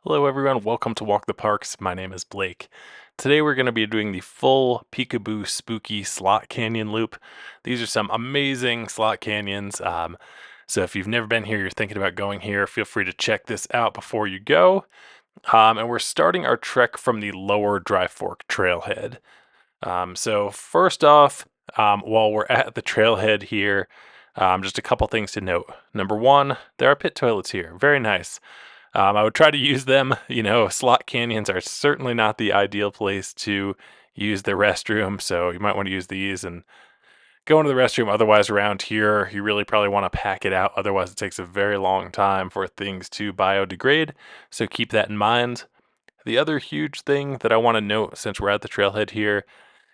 Hello everyone, welcome to Walk the Parks. My name is Blake. Today we're going to be doing the full Peekaboo Spooky Slot Canyon loop. These are some amazing slot canyons. So if you've never been here, you're thinking about going here, feel free to check this out before you go. And we're starting our trek from the Lower Dry Fork Trailhead. So first off, while we're at the trailhead here, just a couple things to note. Number one, there are pit toilets here. Very nice. I would try to use them. Slot canyons are certainly not the ideal place to use the restroom, so you might want to use these and go into the restroom. Otherwise, around here, you really probably want to pack it out. Otherwise, it takes a very long time for things to biodegrade, so keep that in mind. The other huge thing that I want to note since we're at the trailhead here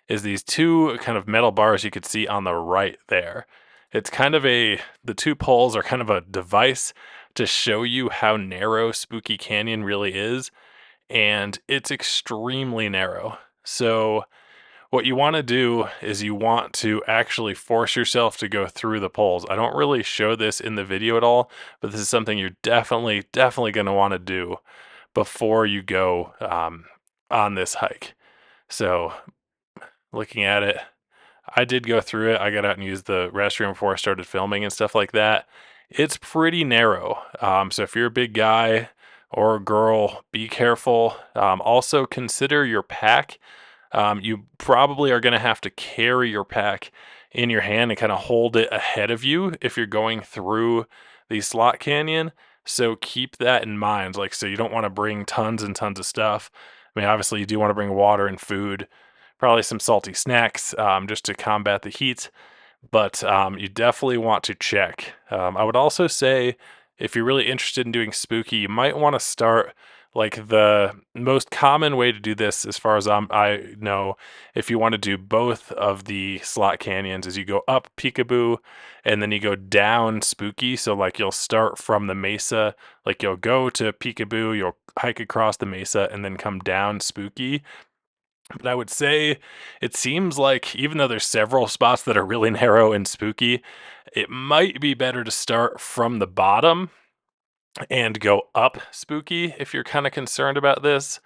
is these two kind of metal bars you could see on the right there. It's kind of the two poles are kind of a device to show you how narrow Spooky Canyon really is, and it's extremely narrow. So, what you want to do is you want to actually force yourself to go through the poles. I don't really show this in the video at all, but this is something you're definitely going to want to do before you go on this hike. So, looking at it, I did go through it. I got out and used the restroom before I started filming and stuff like that. It's pretty narrow. So if you're a big guy or a girl, be careful. Also, consider your pack. You probably are going to have to carry your pack in your hand and kind of hold it ahead of you if you're going through the slot canyon. So keep that in mind. So you don't want to bring tons and tons of stuff. I mean, obviously, you do want to bring water and food, probably some salty snacks just to combat the heat. But you definitely want to check. I would also say if you're really interested in doing spooky, you might want to start the most common way to do this, as far as I know, if you want to do both of the slot canyons, is you go up Peekaboo and then you go down Spooky. So you'll start from the mesa, you'll go to Peekaboo, you'll hike across the mesa and then come down Spooky. But I would say it seems like even though there's several spots that are really narrow and spooky, it might be better to start from the bottom and go up spooky if you're kind of concerned about this.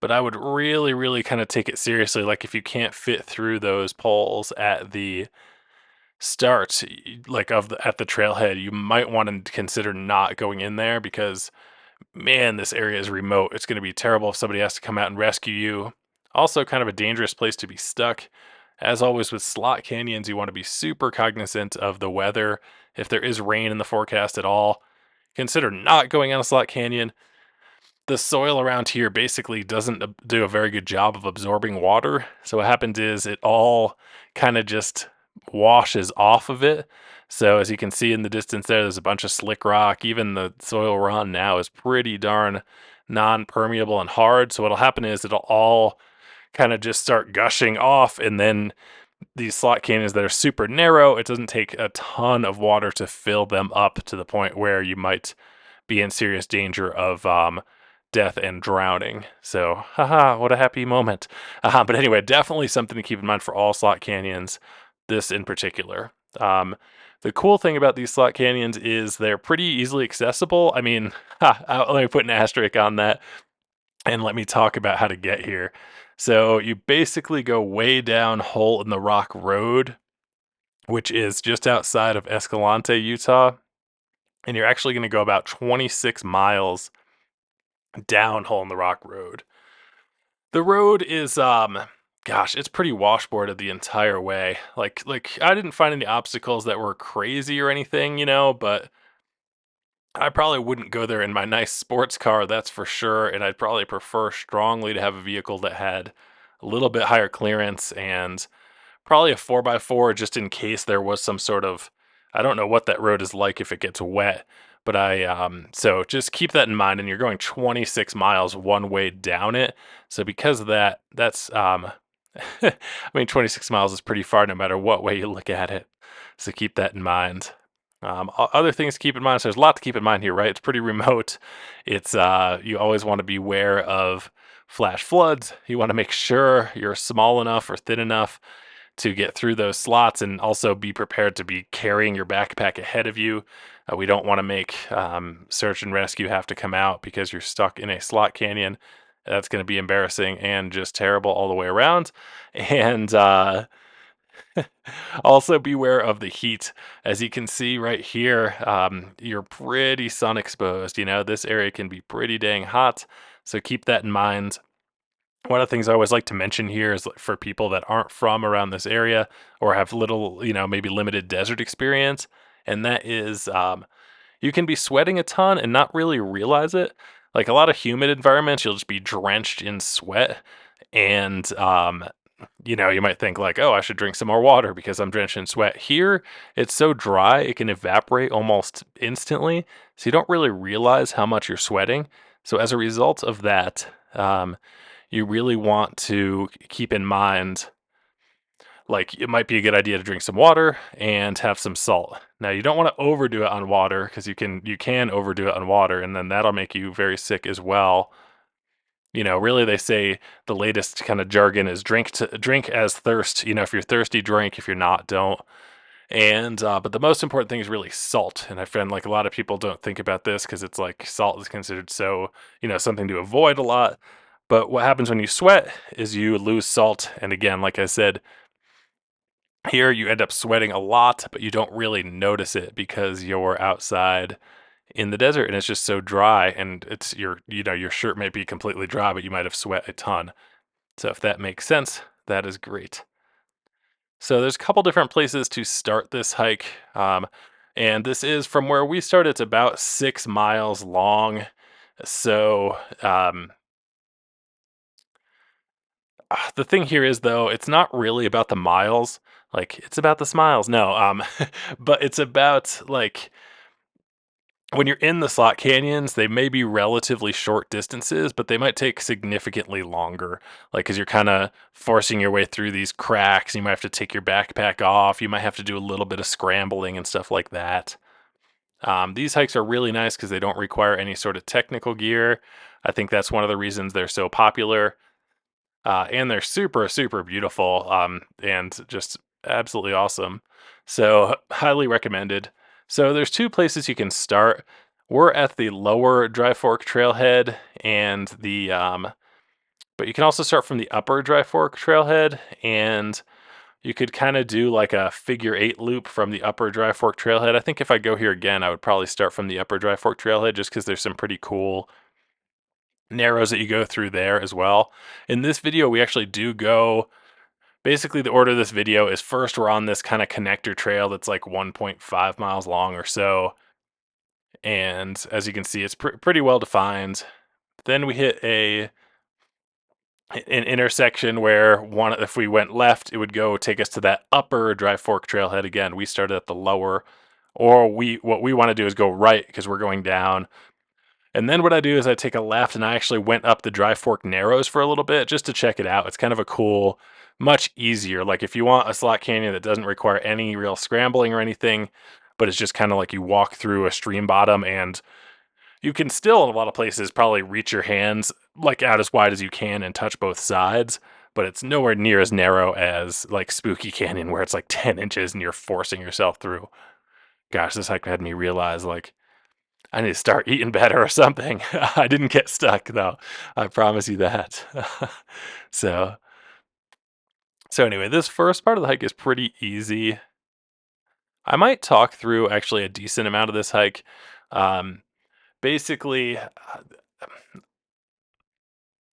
But I would really kind of take it seriously. If you can't fit through those poles at the start, at the trailhead, you might want to consider not going in there because, man, this area is remote. It's going to be terrible if somebody has to come out and rescue you. Also, kind of a dangerous place to be stuck. As always with slot canyons, you want to be super cognizant of the weather. If there is rain in the forecast at all, consider not going on a slot canyon. The soil around here basically doesn't do a very good job of absorbing water. So what happens is it all kind of just washes off of it. So as you can see in the distance there's a bunch of slick rock. Even the soil we're on now is pretty darn non-permeable and hard. So what'll happen is it'll all kind of just start gushing off, and then these slot canyons that are super narrow, it doesn't take a ton of water to fill them up to the point where you might be in serious danger of death and drowning. So, haha, what a happy moment. But anyway, definitely something to keep in mind for all slot canyons, this in particular. The cool thing about these slot canyons is they're pretty easily accessible. I mean, let me put an asterisk on that and let me talk about how to get here. So you basically go way down Hole in the Rock Road, which is just outside of Escalante, Utah, and you're actually going to go about 26 miles down Hole in the Rock Road. The road is gosh, it's pretty washboarded the entire way. Like I didn't find any obstacles that were crazy or anything, but I probably wouldn't go there in my nice sports car, that's for sure, and I'd probably prefer strongly to have a vehicle that had a little bit higher clearance and probably a 4x4 just in case there was some sort of, I don't know what that road is like if it gets wet, but so just keep that in mind, and you're going 26 miles one way down it. So because of that, that's I mean 26 miles is pretty far no matter what way you look at it. So keep that in mind. Other things to keep in mind. So there's a lot to keep in mind here, right? It's pretty remote. It's you always want to be aware of flash floods. You want to make sure you're small enough or thin enough to get through those slots, and also be prepared to be carrying your backpack ahead of you. We don't want to make search and rescue have to come out because you're stuck in a slot canyon. That's going to be embarrassing and just terrible all the way around. And also beware of the heat. As you can see right here, you're pretty sun exposed. This area can be pretty dang hot. So keep that in mind. One of the things I always like to mention here is for people that aren't from around this area or have little, maybe limited desert experience, and that is you can be sweating a ton and not really realize it. Like a lot of humid environments, you'll just be drenched in sweat, and you might think like, oh, I should drink some more water because I'm drenched in sweat. Here, it's so dry it can evaporate almost instantly, so you don't really realize how much you're sweating. So as a result of that, you really want to keep in mind, like, it might be a good idea to drink some water and have some salt. Now, you don't want to overdo it on water because you can overdo it on water, and then that'll make you very sick as well. Really, they say the latest kind of jargon is drink as thirst. If you're thirsty, drink. If you're not, don't. And but the most important thing is really salt. And I find like a lot of people don't think about this because it's like salt is considered so something to avoid a lot. But what happens when you sweat is you lose salt. And again, like I said, here you end up sweating a lot, but you don't really notice it because you're outside in the desert and it's just so dry, and it's your shirt might be completely dry, but you might have sweat a ton. So if that makes sense, that is great. So there's a couple different places to start this hike. And this is from where we started, it's about 6 miles long. So the thing here is, though, it's not really about the miles. Like, it's about the smiles. No, but it's about like when you're in the slot canyons, they may be relatively short distances, but they might take significantly longer. Like, because you're kind of forcing your way through these cracks. You might have to take your backpack off. You might have to do a little bit of scrambling and stuff like that. These hikes are really nice because they don't require any sort of technical gear. I think that's one of the reasons they're so popular. And they're super, super beautiful, and just absolutely awesome. So, highly recommended. So, there's two places you can start. We're at the lower Dry Fork Trailhead, and but you can also start from the upper Dry Fork Trailhead, and you could kind of do like a figure 8 loop from the upper Dry Fork Trailhead. I think if I go here again, I would probably start from the upper Dry Fork Trailhead just because there's some pretty cool narrows that you go through there as well. In this video, we actually do go. Basically, the order of this video is first we're on this kind of connector trail that's like 1.5 miles long or so. And as you can see, it's pretty well defined. Then we hit an intersection where if we went left, it would go take us to that upper Dry Fork Trailhead again. We started at the lower, or what we want to do is go right because we're going down. And then what I do is I take a left, and I actually went up the Dry Fork Narrows for a little bit just to check it out. It's kind of a cool, much easier. Like if you want a slot canyon that doesn't require any real scrambling or anything, but it's just kind of like you walk through a stream bottom, and you can still in a lot of places probably reach your hands like out as wide as you can and touch both sides. But it's nowhere near as narrow as like Spooky Canyon where it's like 10 inches and you're forcing yourself through. Gosh, this hike had me realize like I need to start eating better or something. I didn't get stuck though. I promise you that. so, so anyway, this first part of the hike is pretty easy. I might talk through actually a decent amount of this hike. Um, basically,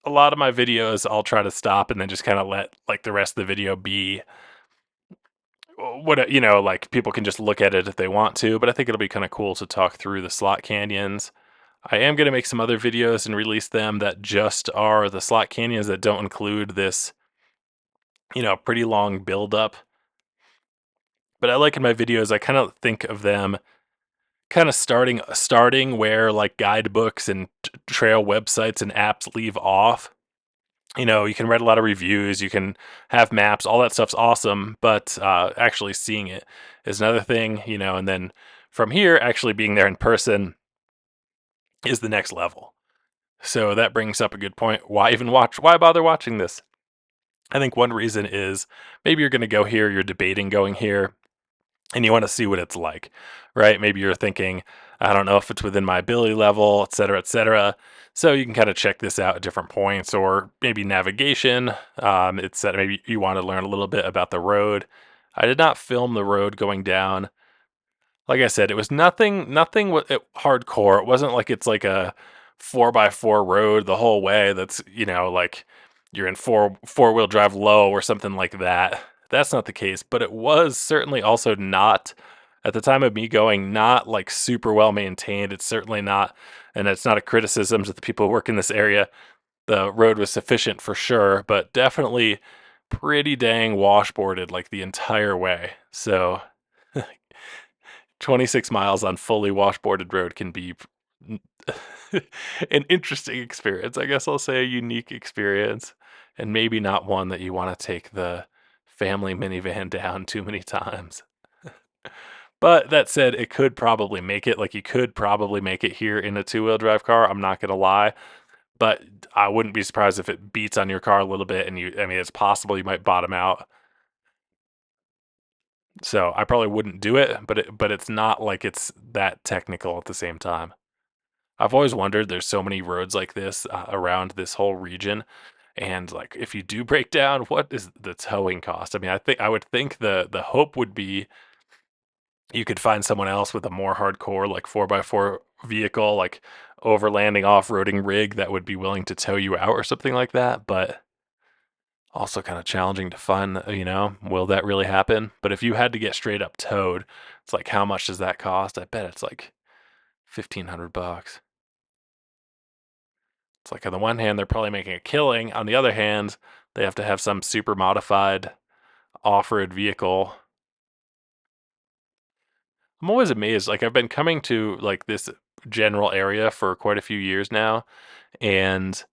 a lot of my videos, I'll try to stop and then just kind of let like the rest of the video be what like people can just look at it if they want to. But I think it'll be kind of cool to talk through the slot canyons. I am going to make some other videos and release them that just are the slot canyons that don't include this, pretty long build up. But I like in my videos, I kind of think of them kind of starting where like guidebooks and trail websites and apps leave off. You can read a lot of reviews, you can have maps, all that stuff's awesome, but actually seeing it is another thing, and then from here, actually being there in person is the next level. So that brings up a good point. Why even watch? Why bother watching this? I think one reason is maybe you're going to go here, you're debating going here, and you want to see what it's like, right? Maybe you're thinking, I don't know if it's within my ability level, et cetera, et cetera. So you can kind of check this out at different points, or maybe navigation. It's that maybe you want to learn a little bit about the road. I did not film the road going down. Like I said, it was nothing hardcore. It wasn't like it's like a 4x4 road the whole way. That's like you're in four wheel drive low or something like that. That's not the case, but it was certainly also not at the time of me going not like super well maintained. It's certainly not, and it's not a criticism to the people who work in this area. The road was sufficient for sure, but definitely pretty dang washboarded like the entire way. So 26 miles on fully washboarded road can be an interesting experience. I guess I'll say a unique experience, and maybe not one that you want to take the family minivan down too many times. But that said, it could probably make it. Like you could probably make it here in a two-wheel drive car. I'm not gonna lie, but I wouldn't be surprised if it beats on your car a little bit, and I mean, it's possible you might bottom out. So I probably wouldn't do it, but it's not like it's that technical at the same time. I've always wondered, there's so many roads like this around this whole region, and like if you do break down, what is the towing cost? I mean, I would think the hope would be you could find someone else with a more hardcore like 4x4 vehicle, like overlanding off-roading rig that would be willing to tow you out or something like that, but also kind of challenging to find, will that really happen? But if you had to get straight up towed, it's like how much does that cost? I bet it's like $1,500. It's like on the one hand, they're probably making a killing. On the other hand, they have to have some super modified off-road vehicle. I'm always amazed. Like I've been coming to like this general area for quite a few years now, and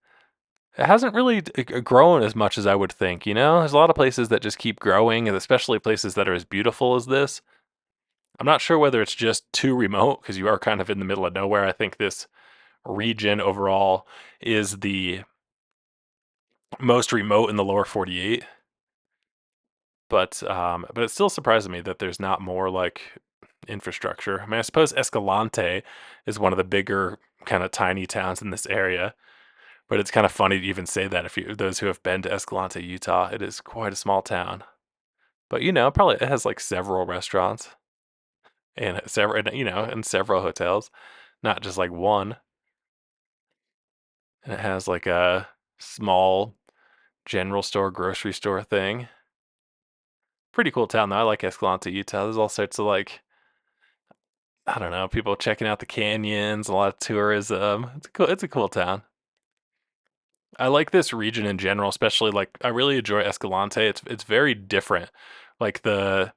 it hasn't really grown as much as I would think. There's a lot of places that just keep growing, and especially places that are as beautiful as this. I'm not sure whether it's just too remote because you are kind of in the middle of nowhere. I think this region overall is the most remote in the lower 48. But it still surprises me that there's not more like infrastructure. I mean, I suppose Escalante is one of the bigger kind of tiny towns in this area, but it's kind of funny to even say that if you those who have been to Escalante, Utah, it is quite a small town. But probably it has like several restaurants and several hotels, not just like one. And it has like a small general store, grocery store thing. Pretty cool town though. I like Escalante, Utah. There's all sorts of like I don't know, people checking out the canyons, a lot of tourism. It's a cool town. I like this region in general, especially like I really enjoy Escalante. It's very different. Like the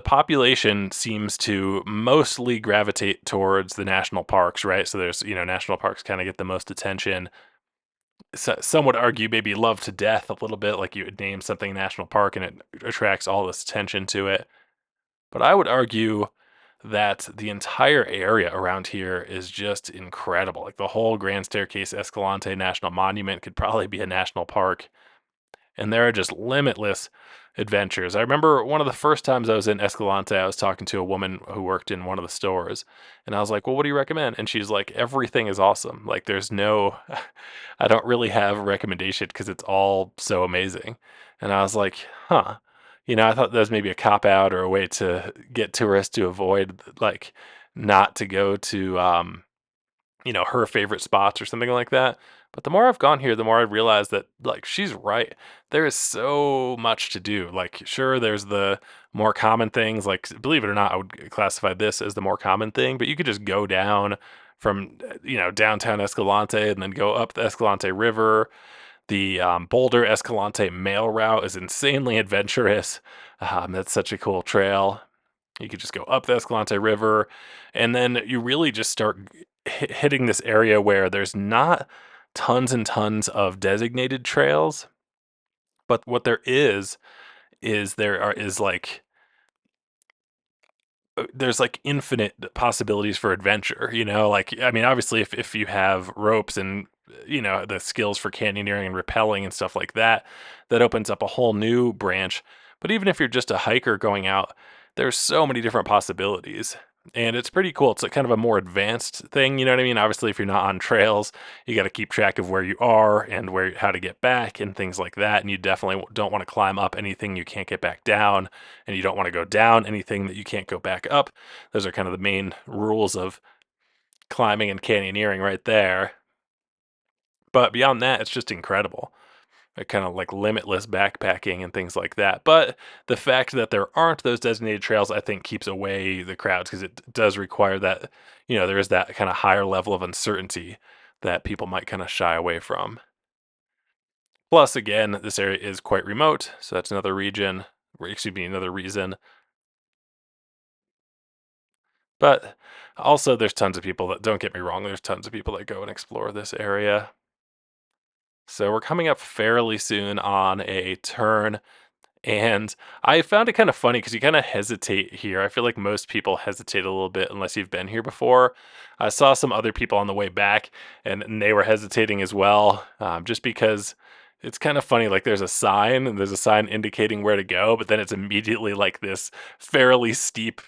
population seems to mostly gravitate towards the national parks, right? So there's, national parks kind of get the most attention. So, some would argue maybe love to death a little bit, like you would name something national park and it attracts all this attention to it. But I would argue that the entire area around here is just incredible. Like the whole Grand Staircase Escalante National Monument could probably be a national park, and there are just limitless adventures. I remember one of the first times I was in Escalante, I was talking to a woman who worked in one of the stores, and I was like, "Well, what do you recommend?" And she's like, "Everything is awesome. Like, there's no, I don't really have a recommendation because it's all so amazing." And I was like, "Huh." I thought that was maybe a cop out or a way to get tourists to avoid like not to go to her favorite spots or something like that. But the more I've gone here, the more I realize that like she's right. There is so much to do. Like sure there's the more common things, like believe it or not, I would classify this as the more common thing, but you could just go down from downtown Escalante and then go up the Escalante River. The Boulder Escalante mail route is insanely adventurous. That's such a cool trail. You could just go up the Escalante River, and then you really just start hitting this area where there's not tons and tons of designated trails, but what there is like there's like infinite possibilities for adventure. Like I mean, obviously, if you have ropes and the skills for canyoneering and rappelling and stuff like that, that opens up a whole new branch. But even if you're just a hiker going out, there's so many different possibilities. And it's pretty cool. It's a kind of a more advanced thing, you know what I mean? Obviously, if you're not on trails, you got to keep track of where you are and where how to get back and things like that. And you definitely don't want to climb up anything you can't get back down, and you don't want to go down anything that you can't go back up. Those are kind of the main rules of climbing and canyoneering right there. But beyond that, it's just incredible. Kind of like limitless backpacking and things like that. But the fact that there aren't those designated trails, I think, keeps away the crowds because it does require that, there is that kind of higher level of uncertainty that people might kind of shy away from. Plus, again, this area is quite remote, so that's another another reason. But also, there's tons of people that, don't get me wrong, there's tons of people that go and explore this area. So we're coming up fairly soon on a turn. And I found it kind of funny because you kind of hesitate here. I feel like most people hesitate a little bit unless you've been here before. I saw some other people on the way back, and they were hesitating as well, just because it's kind of funny. Like there's a sign indicating where to go, but then it's immediately like this fairly steep,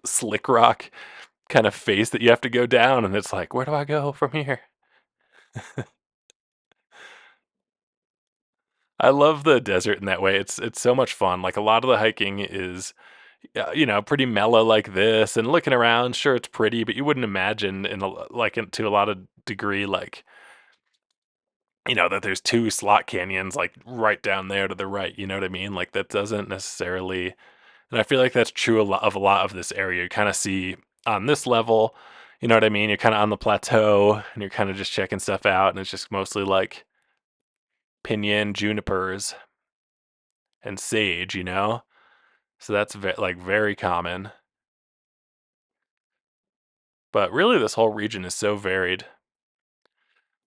slick rock kind of face that you have to go down, and it's like, where do I go from here? I love the desert in that way. It's so much fun. Like a lot of the hiking is, yeah, pretty mellow like this, and looking around, sure it's pretty, but you wouldn't imagine to a lot of degree, like, that there's two slot canyons like right down there to the right, you know what I mean? Like that doesn't necessarily, and I feel like that's true a lot of this area. You kind of see on this level, you know what I mean? You're kind of on the plateau and you're kind of just checking stuff out, and it's just mostly like pinyon, junipers, and sage, So that's like very common. But really, this whole region is so varied.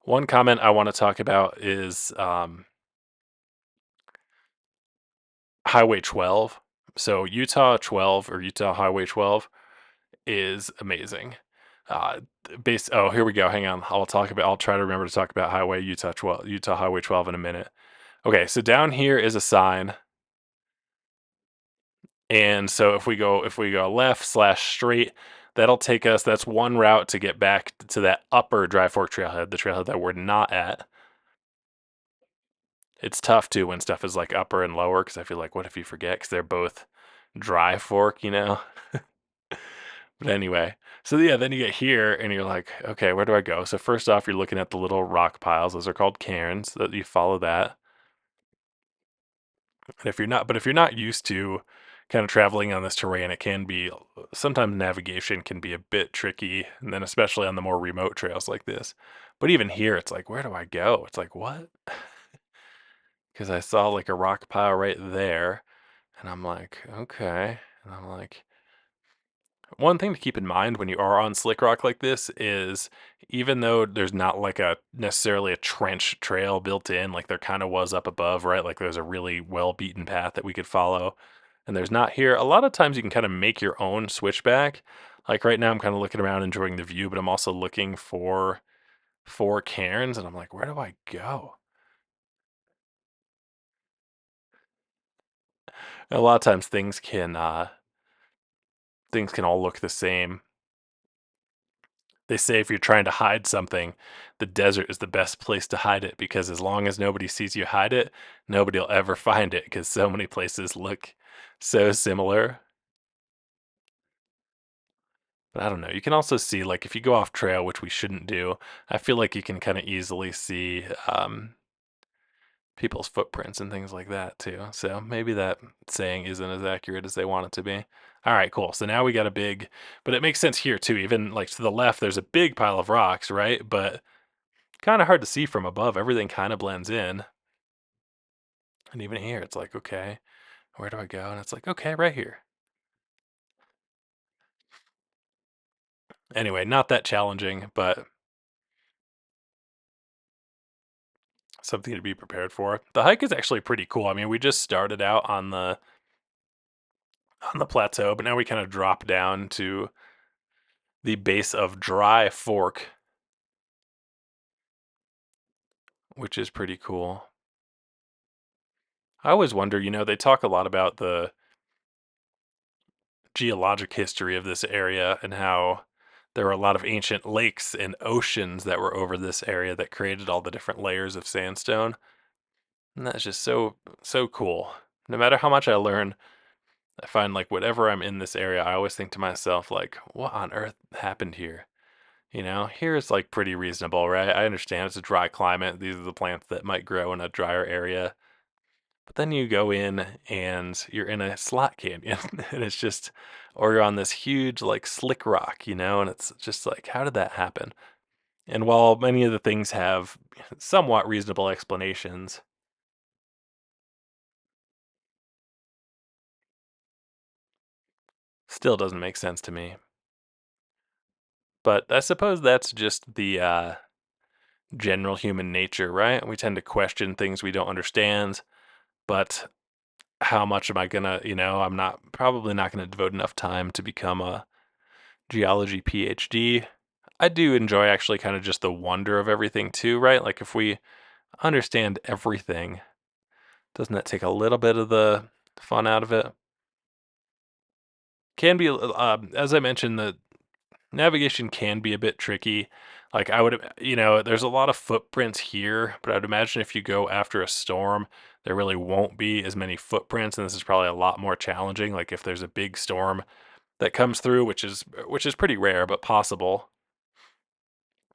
One comment I want to talk about is Highway 12. So Utah 12 or Utah Highway 12 is amazing. Oh, here we go. Hang on. I'll try to remember to talk about Utah Highway 12 in a minute. Okay, so down here is a sign. And so if we go left/straight, that'll take us. That's one route to get back to that Upper Dry Fork Trailhead, the trailhead that we're not at. It's tough too when stuff is like upper and lower because I feel like what if you forget because they're both dry fork. But anyway, so yeah, then you get here and you're like, okay, where do I go? So first off, you're looking at the little rock piles. Those are called cairns. That you follow that. And if you're not used to kind of traveling on this terrain, it can be sometimes navigation can be a bit tricky, and then especially on the more remote trails like this. But even here, it's like, where do I go? It's like, what? Because I saw like a rock pile right there, and I'm like, okay. And I'm like, one thing to keep in mind when you are on slick rock like this is even though there's not like a necessarily a trench trail built in, like there kind of was up above, right? Like there's a really well beaten path that we could follow. And there's not here. A lot of times you can kind of make your own switchback. Like right now, I'm kind of looking around enjoying the view, but I'm also looking for cairns, and I'm like, where do I go? A lot of times things can all look the same. They say if you're trying to hide something, the desert is the best place to hide it because as long as nobody sees you hide it, nobody will ever find it because so many places look so similar. But I don't know. You can also see, like, if you go off trail, which we shouldn't do, I feel like you can kind of easily see people's footprints and things like that too. So maybe that saying isn't as accurate as they want it to be. All right, cool. So now we got a big, but it makes sense here too. Even like to the left, there's a big pile of rocks, right? But kind of hard to see from above. Everything kind of blends in. And even here, it's like, okay, where do I go? And it's like, okay, right here. Anyway, not that challenging, but something to be prepared for. The hike is actually pretty cool. I mean, we just started out on the plateau, but now we kind of drop down to the base of Dry Fork. which is pretty cool. I always wonder, they talk a lot about the geologic history of this area and how there were a lot of ancient lakes and oceans that were over this area that created all the different layers of sandstone. And that's just so cool. No matter how much I learn, I find like whatever I'm in this area, I always think to myself like, what on earth happened here? Here it's like pretty reasonable, right? I understand it's a dry climate. These are the plants that might grow in a drier area. But then you go in and you're in a slot canyon and it's just, or you're on this huge like slick rock, and it's just like, how did that happen? And while many of the things have somewhat reasonable explanations, still doesn't make sense to me. But I suppose that's just the general human nature, right? We tend to question things we don't understand, but how much am I gonna, I'm not probably not gonna devote enough time to become a geology PhD. I do enjoy actually kind of just the wonder of everything too, right? Like if we understand everything, doesn't that take a little bit of the fun out of it? Can be, as I mentioned, the navigation can be a bit tricky. Like I would, there's a lot of footprints here, but I'd imagine if you go after a storm, there really won't be as many footprints, and this is probably a lot more challenging. Like if there's a big storm that comes through, which is pretty rare but possible.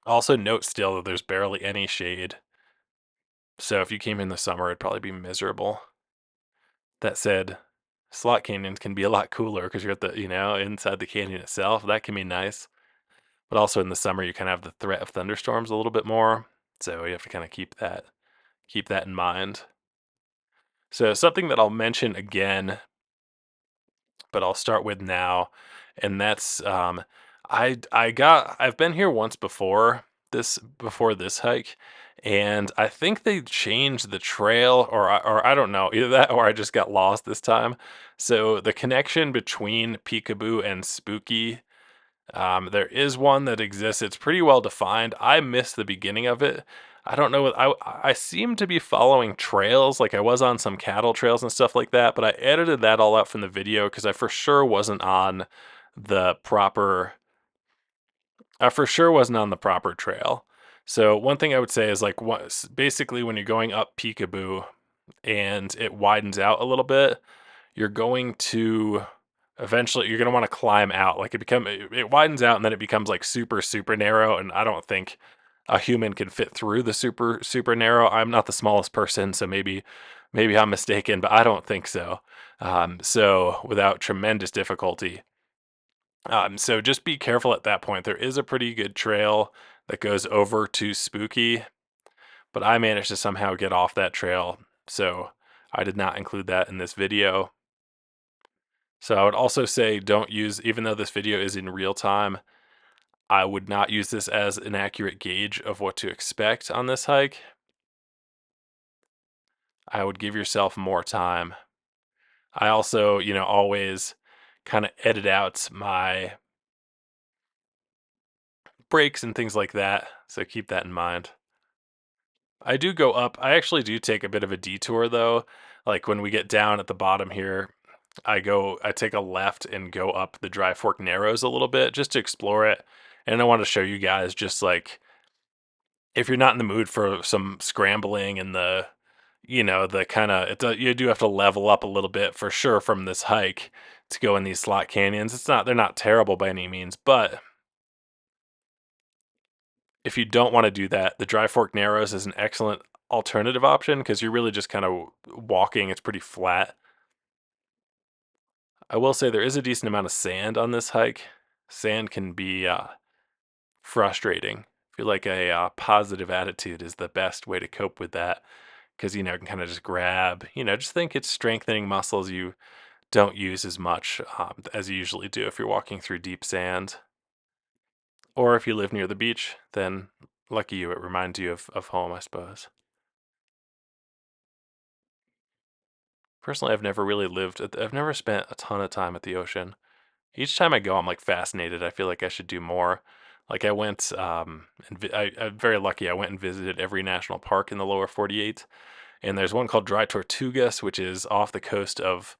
Also note still that there's barely any shade. So if you came in the summer, it'd probably be miserable. That said, slot canyons can be a lot cooler because you're at the, inside the canyon itself. That can be nice. But also in the summer, you kind of have the threat of thunderstorms a little bit more. So you have to kind of keep that in mind. So something that I'll mention again, but I'll start with now, and that's I've been here once before this hike, and I think they changed the trail, or I don't know, either that or I just got lost this time. So the connection between Peekaboo and Spooky, there is one that exists. It's pretty well defined. I missed the beginning of it. I don't know. I seem to be following trails, like I was on some cattle trails and stuff like that, but I edited that all out from the video because I for sure wasn't on the proper. I for sure wasn't on the proper trail. So one thing I would say is like basically when you're going up Peekaboo and it widens out a little bit, you're going to eventually you're going to want to climb out. Like it widens out and then it becomes like super narrow, and I don't think a human can fit through the super narrow. I'm not the smallest person, so maybe I'm mistaken, but I don't think so. So without tremendous difficulty. So just be careful at that point. There is a pretty good trail that goes over to Spooky, but I managed to somehow get off that trail, so I did not include that in this video. So I would also say don't use, even though this video is in real time, I would not use this as an accurate gauge of what to expect on this hike. I would give yourself more time. I also, always kind of edit out my breaks and things like that, so keep that in mind. I do go up. I actually do take a bit of a detour though. Like when we get down at the bottom here, I take a left and go up the Dry Fork Narrows a little bit just to explore it. And I want to show you guys just like if you're not in the mood for some scrambling and the kind of you do have to level up a little bit for sure from this hike to go in these slot canyons. They're not terrible by any means, but if you don't want to do that, the Dry Fork Narrows is an excellent alternative option because you're really just kind of walking. It's pretty flat. I will say there is a decent amount of sand on this hike. Sand can be frustrating. I feel like a positive attitude is the best way to cope with that because you can kind of just grab, just think it's strengthening muscles you don't use as much as you usually do if you're walking through deep sand. Or if you live near the beach, then lucky you, it reminds you of home, I suppose. Personally, I've never spent a ton of time at the ocean. Each time I go, I'm like fascinated. I feel like I should do more. Like I went, I'm very lucky. I went and visited every national park in the lower 48, and there's one called Dry Tortugas, which is off the coast of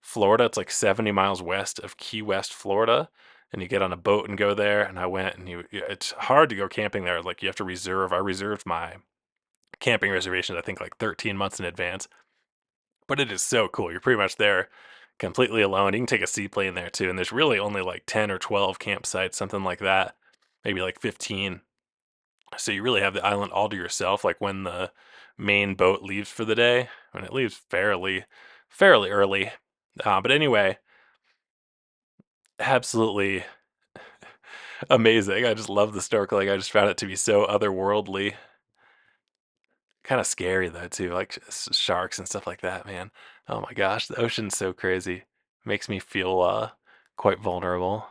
Florida. It's like 70 miles west of Key West, Florida. And you get on a boat and go there. And I went, and it's hard to go camping there. Like you have to reserve. I reserved my camping reservations, I think like 13 months in advance. But it is so cool. You're pretty much there completely alone. You can take a seaplane there too. And there's really only like 10 or 12 campsites, something like that. Maybe like 15. So you really have the island all to yourself. Like when the main boat leaves for the day, when it leaves fairly early. But anyway, absolutely amazing. I just love the snorkeling. I just found it to be so otherworldly. Kind of scary though too, like sharks and stuff like that, man. Oh my gosh, the ocean's so crazy. Makes me feel quite vulnerable.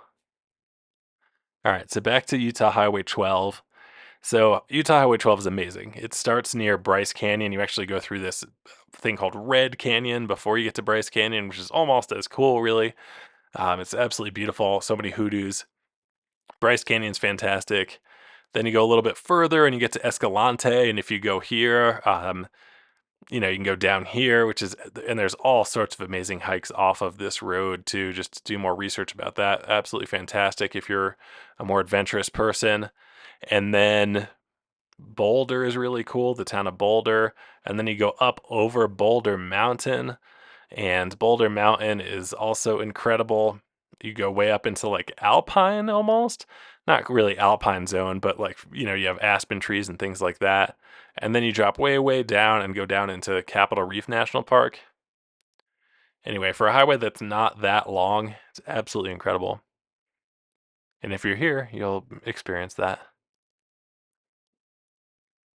All right, so back to Utah Highway 12. So Utah Highway 12 is amazing. It starts near Bryce Canyon. You actually go through this thing called Red Canyon before you get to Bryce Canyon, which is almost as cool, really. It's absolutely beautiful. So many hoodoos. Bryce Canyon's fantastic. Then you go a little bit further and you get to Escalante. And if you go here, you can go down here, and there's all sorts of amazing hikes off of this road too. Just to do more research about that. Absolutely fantastic if you're a more adventurous person. And then Boulder is really cool, the town of Boulder. And then you go up over Boulder Mountain, and Boulder Mountain is also incredible. You go way up into like Alpine almost. Not really Alpine zone, but like, you have aspen trees and things like that. And then you drop way, way down and go down into Capitol Reef National Park. Anyway, for a highway that's not that long, it's absolutely incredible. And if you're here, you'll experience that.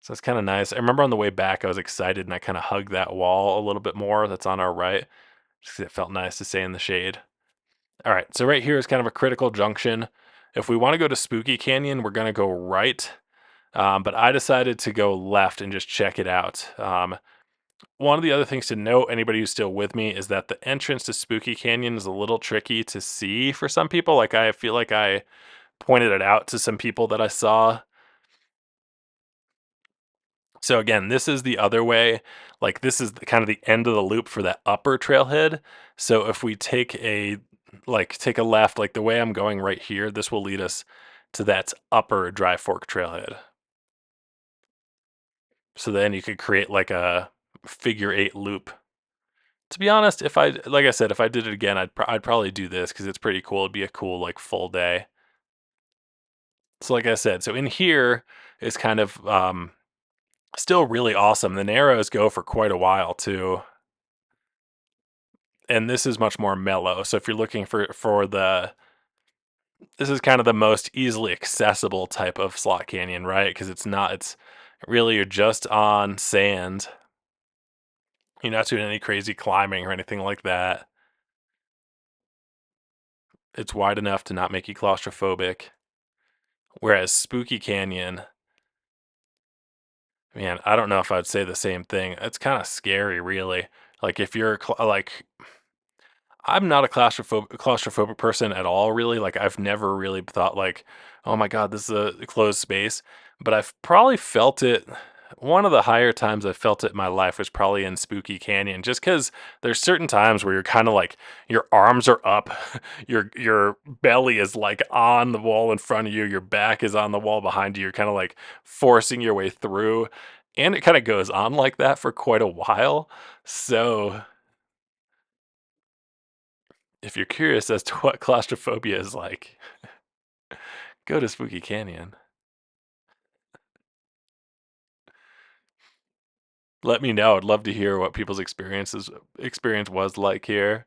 So it's kind of nice. I remember on the way back, I was excited and I kind of hugged that wall a little bit more that's on our right, just 'cause it felt nice to stay in the shade. All right, so right here is kind of a critical junction. If we want to go to Spooky Canyon, we're going to go right. But I decided to go left and just check it out. One of the other things to note, anybody who's still with me, is that the entrance to Spooky Canyon is a little tricky to see for some people. Like I feel like I pointed it out to some people that I saw. So again, this is the other way. Like this is kind of the end of the loop for that upper trailhead. So if we take a left, like the way I'm going right here, this will lead us to that upper Dry Fork trailhead. So then you could create like a figure 8 loop. To be honest, like I said, if I did it again, I'd probably do this because it's pretty cool. It'd be a cool like full day. So like I said, so in here is kind of still really awesome. The narrows go for quite a while too, and this is much more mellow. So if you're looking for this is kind of the most easily accessible type of slot canyon, right? Because it's really, you're just on sand. You're not doing any crazy climbing or anything like that. It's wide enough to not make you claustrophobic. Whereas Spooky Canyon, man, I don't know if I'd say the same thing. It's kind of scary, really. Like if you're like, I'm not a claustrophobic person at all, really. Like I've never really thought like, oh my God, this is a closed space. But I've probably felt it. One of the higher times I've felt it in my life was probably in Spooky Canyon, just because there's certain times where you're kind of like your arms are up, your belly is like on the wall in front of you, your back is on the wall behind you. You're kind of like forcing your way through, and it kind of goes on like that for quite a while. So if you're curious as to what claustrophobia is like, go to Spooky Canyon. Let me know. I'd love to hear what people's experience was like here.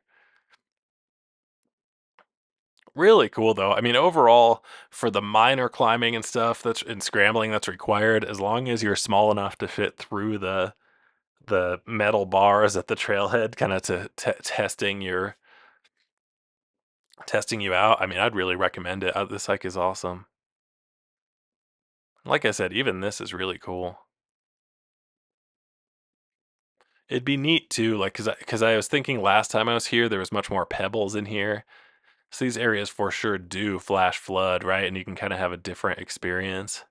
Really cool though. I mean, overall, for the minor climbing and stuff and scrambling that's required, as long as you're small enough to fit through the metal bars at the trailhead, kind of to testing you out. I mean, I'd really recommend it. This hike is awesome. Like I said, even this is really cool. It'd be neat too, like because I was thinking last time I was here, there was much more pebbles in here. So these areas for sure do flash flood, right? And you can kind of have a different experience.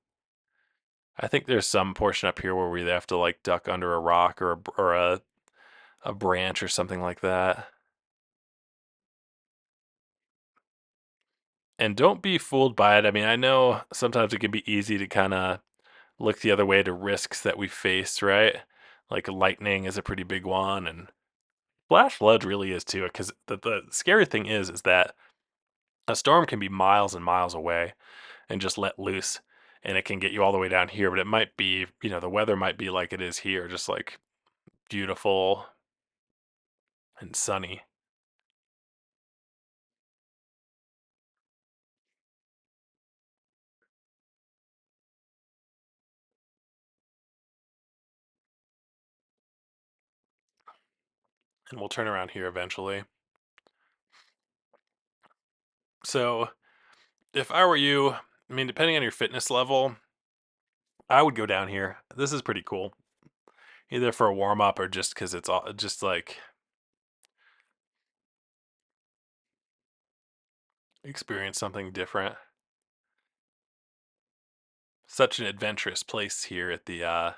I think there's some portion up here where we have to like duck under a rock or a branch or something like that. And don't be fooled by it. I mean, I know sometimes it can be easy to kind of look the other way to risks that we face, right? Like lightning is a pretty big one, and flash flood really is too. Because the scary thing is that a storm can be miles and miles away and just let loose, and it can get you all the way down here. But it might be, the weather might be like it is here, just like beautiful and sunny. And we'll turn around here eventually. So if I were you, I mean, depending on your fitness level, I would go down here. This is pretty cool, either for a warm up or just because it's all just like experience something different. Such an adventurous place here at the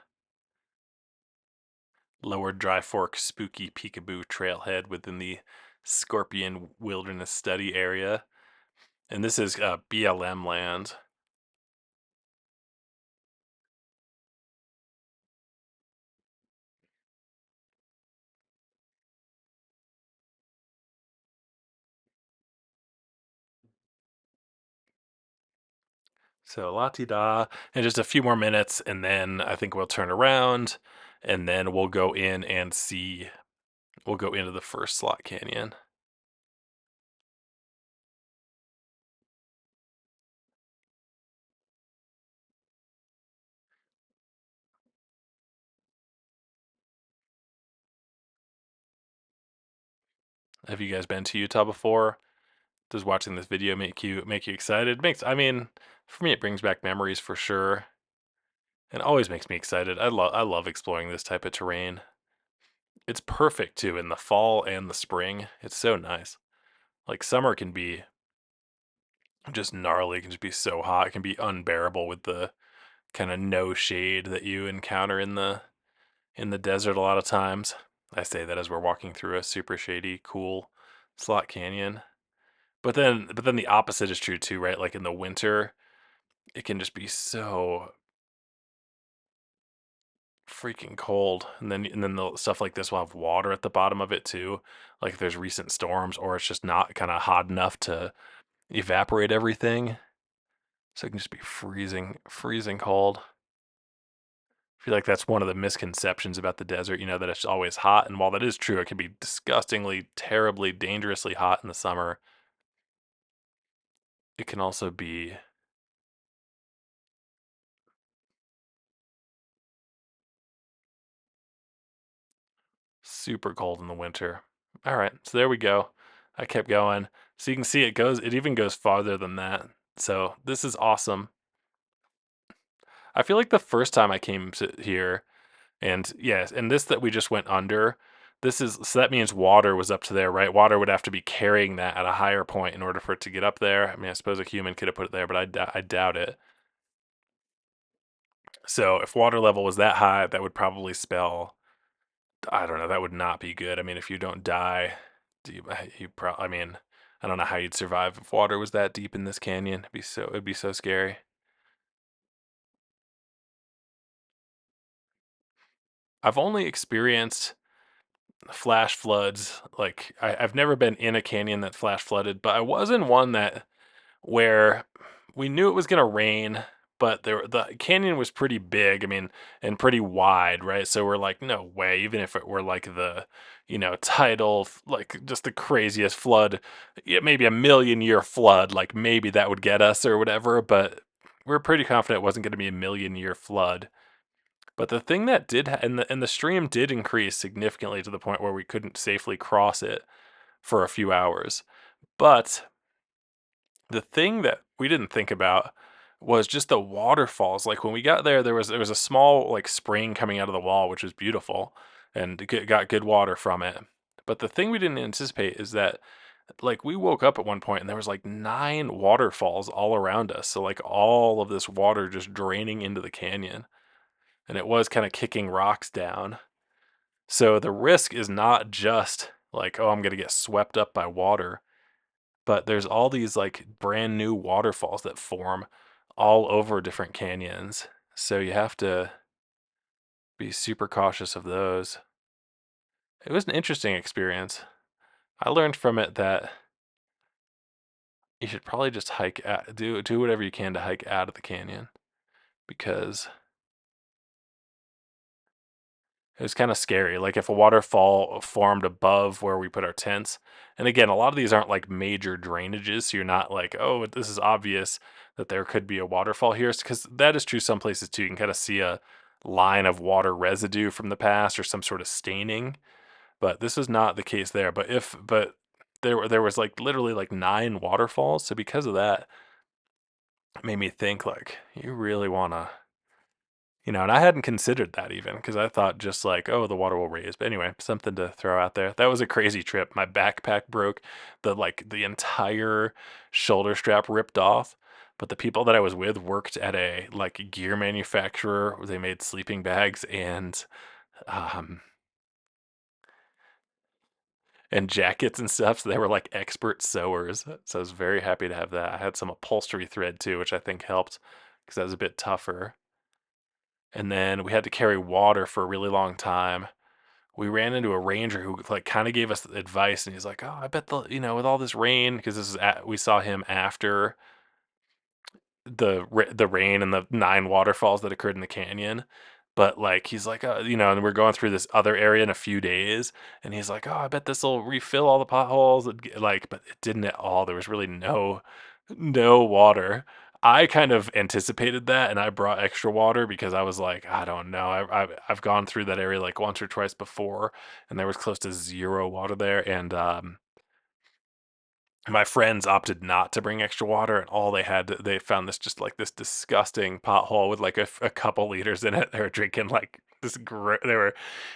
Lower Dry Fork Spooky Peekaboo Trailhead within the Scorpion Wilderness Study area. And this is BLM land. So la ti da, and just a few more minutes, and then I think we'll turn around, and then we'll go in and see. We'll go into the first slot canyon. Have you guys been to Utah before? Does watching this video make you excited? I mean, for me, it brings back memories for sure, and always makes me excited. I love exploring this type of terrain. It's perfect too in the fall and the spring. It's so nice. Like summer can be just gnarly, it can just be so hot. It can be unbearable with the kind of no shade that you encounter in the desert a lot of times. I say that as we're walking through a super shady, cool slot canyon. But then the opposite is true too, right? Like in the winter, it can just be so freaking cold. And then the stuff like this will have water at the bottom of it too. Like if there's recent storms or it's just not kind of hot enough to evaporate everything. So it can just be freezing, freezing cold. I feel like that's one of the misconceptions about the desert, that it's always hot. And while that is true, it can be disgustingly, terribly, dangerously hot in the summer. It can also be super cold in the winter. All right, so there we go. I kept going. So you can see it even goes farther than that. So this is awesome. I feel like the first time I came to here, and yes, and this that we just went under, so that means water was up to there, right? Water would have to be carrying that at a higher point in order for it to get up there. I mean, I suppose a human could have put it there, but I doubt it. So if water level was that high, that would probably spell, I don't know, that would not be good. I mean, if you don't die, I mean, I don't know how you'd survive if water was that deep in this canyon. It'd be so scary. I've only experienced flash floods. Like I've never been in a canyon that flash flooded, but I was in one that where we knew it was gonna rain, but the canyon was pretty big. I mean, and pretty wide, right? So we're like, no way. Even if it were like the, tidal, like just the craziest flood, yeah, maybe a million year flood, like maybe that would get us or whatever. But we're pretty confident it wasn't going to be a million year flood. But the thing that did, and the stream did increase significantly to the point where we couldn't safely cross it for a few hours. But the thing that we didn't think about was just the waterfalls. Like when we got there, there was a small like spring coming out of the wall, which was beautiful, and got good water from it. But the thing we didn't anticipate is that Like we woke up at one point and there was like 9 waterfalls all around us. So like all of this water just draining into the canyon. And it was kind of kicking rocks down. So the risk is not just like, oh, I'm going to get swept up by water, but there's all these like brand new waterfalls that form all over different canyons. So you have to be super cautious of those. It was an interesting experience. I learned from it that you should probably just do whatever you can to hike out of the canyon because it was kind of scary. Like if a waterfall formed above where we put our tents, and again, a lot of these aren't like major drainages, so you're not like, oh, this is obvious that there could be a waterfall here, because that is true some places too. You can kind of see a line of water residue from the past or some sort of staining, but this is not the case there. But there was like literally like 9 waterfalls, so because of that, it made me think like you really want to, and I hadn't considered that even because I thought just like, oh, the water will raise. But anyway, something to throw out there. That was a crazy trip. My backpack broke. The entire shoulder strap ripped off. But the people that I was with worked at a like gear manufacturer. They made sleeping bags um and jackets and stuff. So they were like expert sewers. So I was very happy to have that. I had some upholstery thread too, which I think helped because that was a bit tougher. And then we had to carry water for a really long time. We ran into a ranger who like kind of gave us advice, and he's like, "Oh, I bet with all this rain, because we saw him after the rain and the 9 waterfalls that occurred in the canyon." But like he's like, and we're going through this other area in a few days, and he's like, "Oh, I bet this will refill all the potholes." Like, but it didn't at all. There was really no water. I kind of anticipated that, and I brought extra water because I was like, I don't know. I've gone through that area like once or twice before, and there was close to 0 water there, and my friends opted not to bring extra water, and they found this just like this disgusting pothole with like a couple liters in it. They were drinking like they were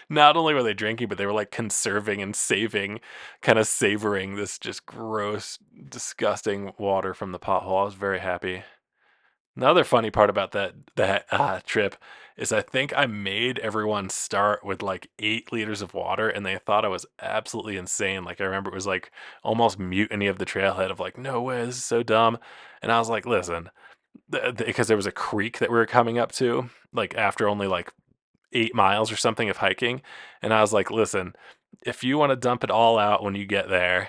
not only were they drinking, but they were like conserving and saving, kind of savoring this just gross, disgusting water from the pothole. I was very happy. Another funny part about that trip is I think I made everyone start with like 8 liters of water, and they thought I was absolutely insane. Like I remember it was like almost mutiny of the trailhead of like, no way, this is so dumb. And I was like, listen, because there was a creek that we were coming up to, like after only like 8 miles or something of hiking. And I was like, listen, if you want to dump it all out when you get there,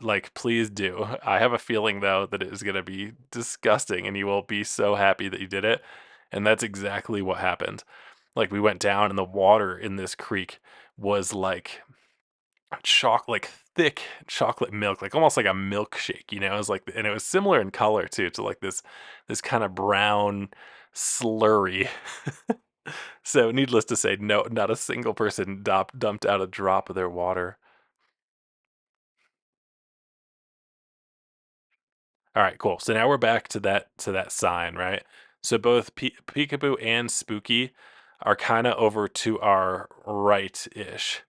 like, please do. I have a feeling though that it is going to be disgusting and you will be so happy that you did it. And that's exactly what happened. Like, we went down and the water in this creek was like like thick chocolate milk, like almost like a milkshake, It was like, and it was similar in color too, to like this kind of brown slurry. So, needless to say, no, not a single person dumped out a drop of their water. All right, cool. So now we're back to that sign, right? So both Peekaboo and Spooky are kind of over to our right-ish.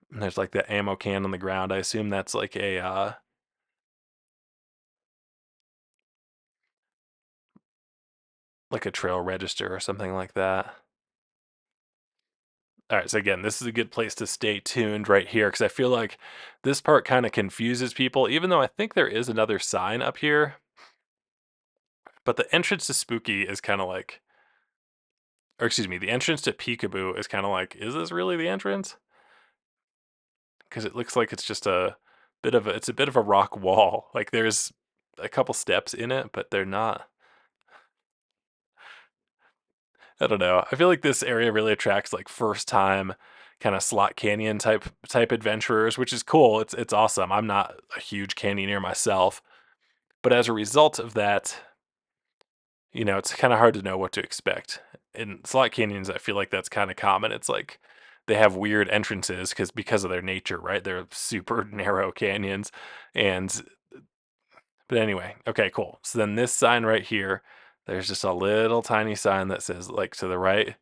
And there's like that ammo can on the ground. I assume that's like a trail register or something like that. All right, so again, this is a good place to stay tuned right here because I feel like this part kind of confuses people, even though I think there is another sign up here. But the entrance to Spooky is kind of like, or excuse me, the entrance to Peekaboo is kind of like, is this really the entrance? Because it looks like it's just it's a bit of a rock wall. Like there's a couple steps in it, but they're not. I don't know. I feel like this area really attracts like first time kind of slot canyon type adventurers, which is cool. It's awesome. I'm not a huge canyoneer myself, but as a result of that, it's kind of hard to know what to expect. In slot canyons, I feel like that's kind of common. It's like they have weird entrances because of their nature, right? They're super narrow canyons, and but anyway, okay, cool. So then this sign right here, there's just a little tiny sign that says like to the right,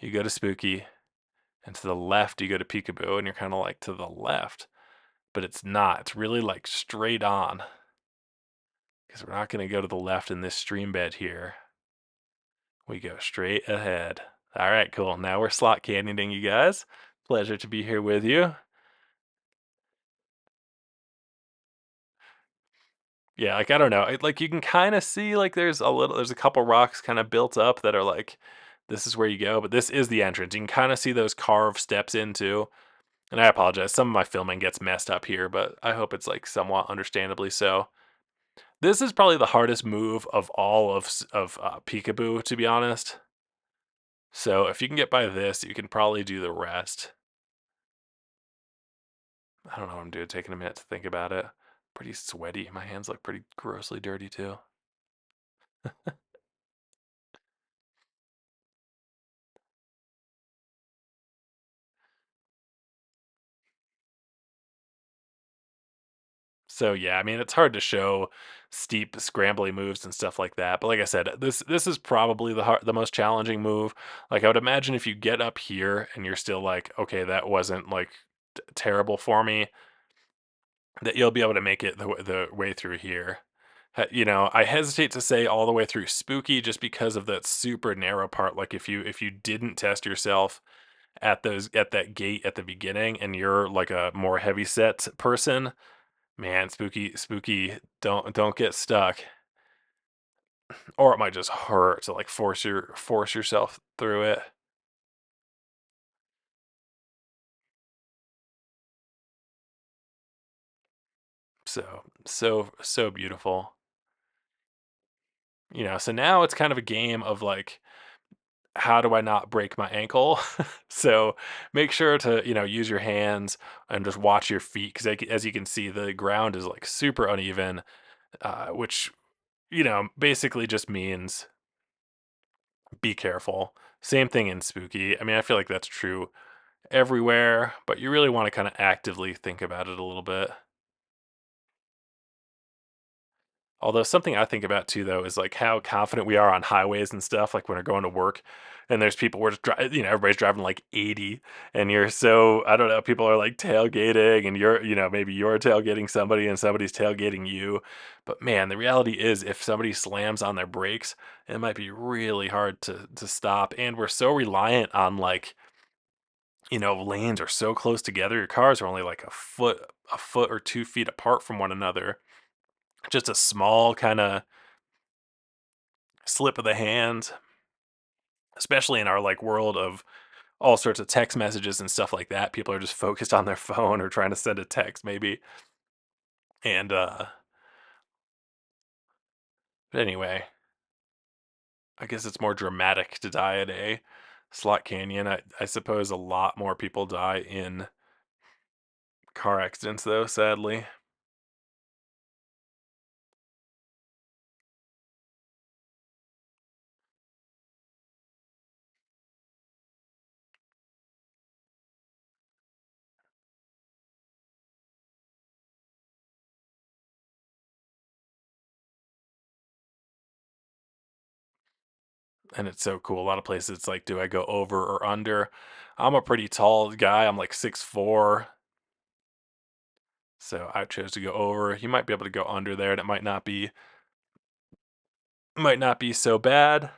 you go to Spooky, And to the left, you go to Peekaboo, and you're kind of like to the left, but it's not. It's really like straight on because we're not going to go to the left in this stream bed here. We go straight ahead. All right, cool. Now we're slot canyoning, you guys. Pleasure to be here with you. Yeah, like I don't know. Like you can kind of see like there's a couple rocks kind of built up that are like this is where you go, but this is the entrance. You can kind of see those carved steps into. And I apologize. Some of my filming gets messed up here, but I hope it's like somewhat understandably so. This is probably the hardest move of all of Peekaboo, to be honest. So if you can get by this, you can probably do the rest. I don't know what I'm doing. Taking a minute to think about it. Pretty sweaty. My hands look pretty grossly dirty too. So yeah, I mean it's hard to show steep scrambly moves and stuff like that. But like I said, this is probably the most challenging move. Like I would imagine if you get up here and you're still like, okay, that wasn't like terrible for me, that you'll be able to make it the way through here. You know, I hesitate to say all the way through Spooky just because of that super narrow part. Like if you didn't test yourself at that gate at the beginning and you're like a more heavy set person, man, spooky, don't get stuck, or it might just hurt to like force yourself through it. So beautiful. You know, so now it's kind of a game of like, how do I not break my ankle? So make sure to, you know, use your hands and just watch your feet because as you can see, the ground is like super uneven, which, you know, basically just means be careful. Same thing in Spooky. I mean, I feel like that's true everywhere, but you really want to kind of actively think about it a little bit. Although something I think about too, though, is like how confident we are on highways and stuff. Like when we're going to work, and there's people we're you know, everybody's driving like 80, and you're so I don't know. People are like tailgating, and you're you know maybe you're tailgating somebody, and somebody's tailgating you. But man, the reality is, if somebody slams on their brakes, it might be really hard to stop. And we're so reliant on like you know lanes are so close together. Your cars are only like a foot or 2 feet apart from one another. Just a small kind of slip of the hand, especially in our like world of all sorts of text messages and stuff like that. People are just focused on their phone or trying to send a text maybe. And but anyway, I guess it's more dramatic to die at a slot canyon. I suppose a lot more people die in car accidents though, sadly. And it's so cool. A lot of places it's like, do I go over or under? I'm a pretty tall guy. I'm like 6'4". So I chose to go over. You might be able to go under there and it might not be so bad.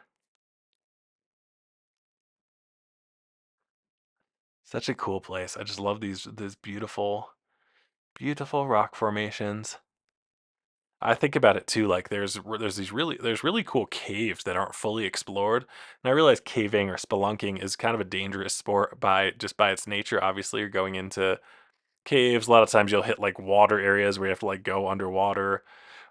Such a cool place. I just love these beautiful, beautiful rock formations. I think about it too, like there's really cool caves that aren't fully explored. And I realize caving or spelunking is kind of a dangerous sport by its nature. Obviously, you're going into caves. A lot of times you'll hit like water areas where you have to like go underwater,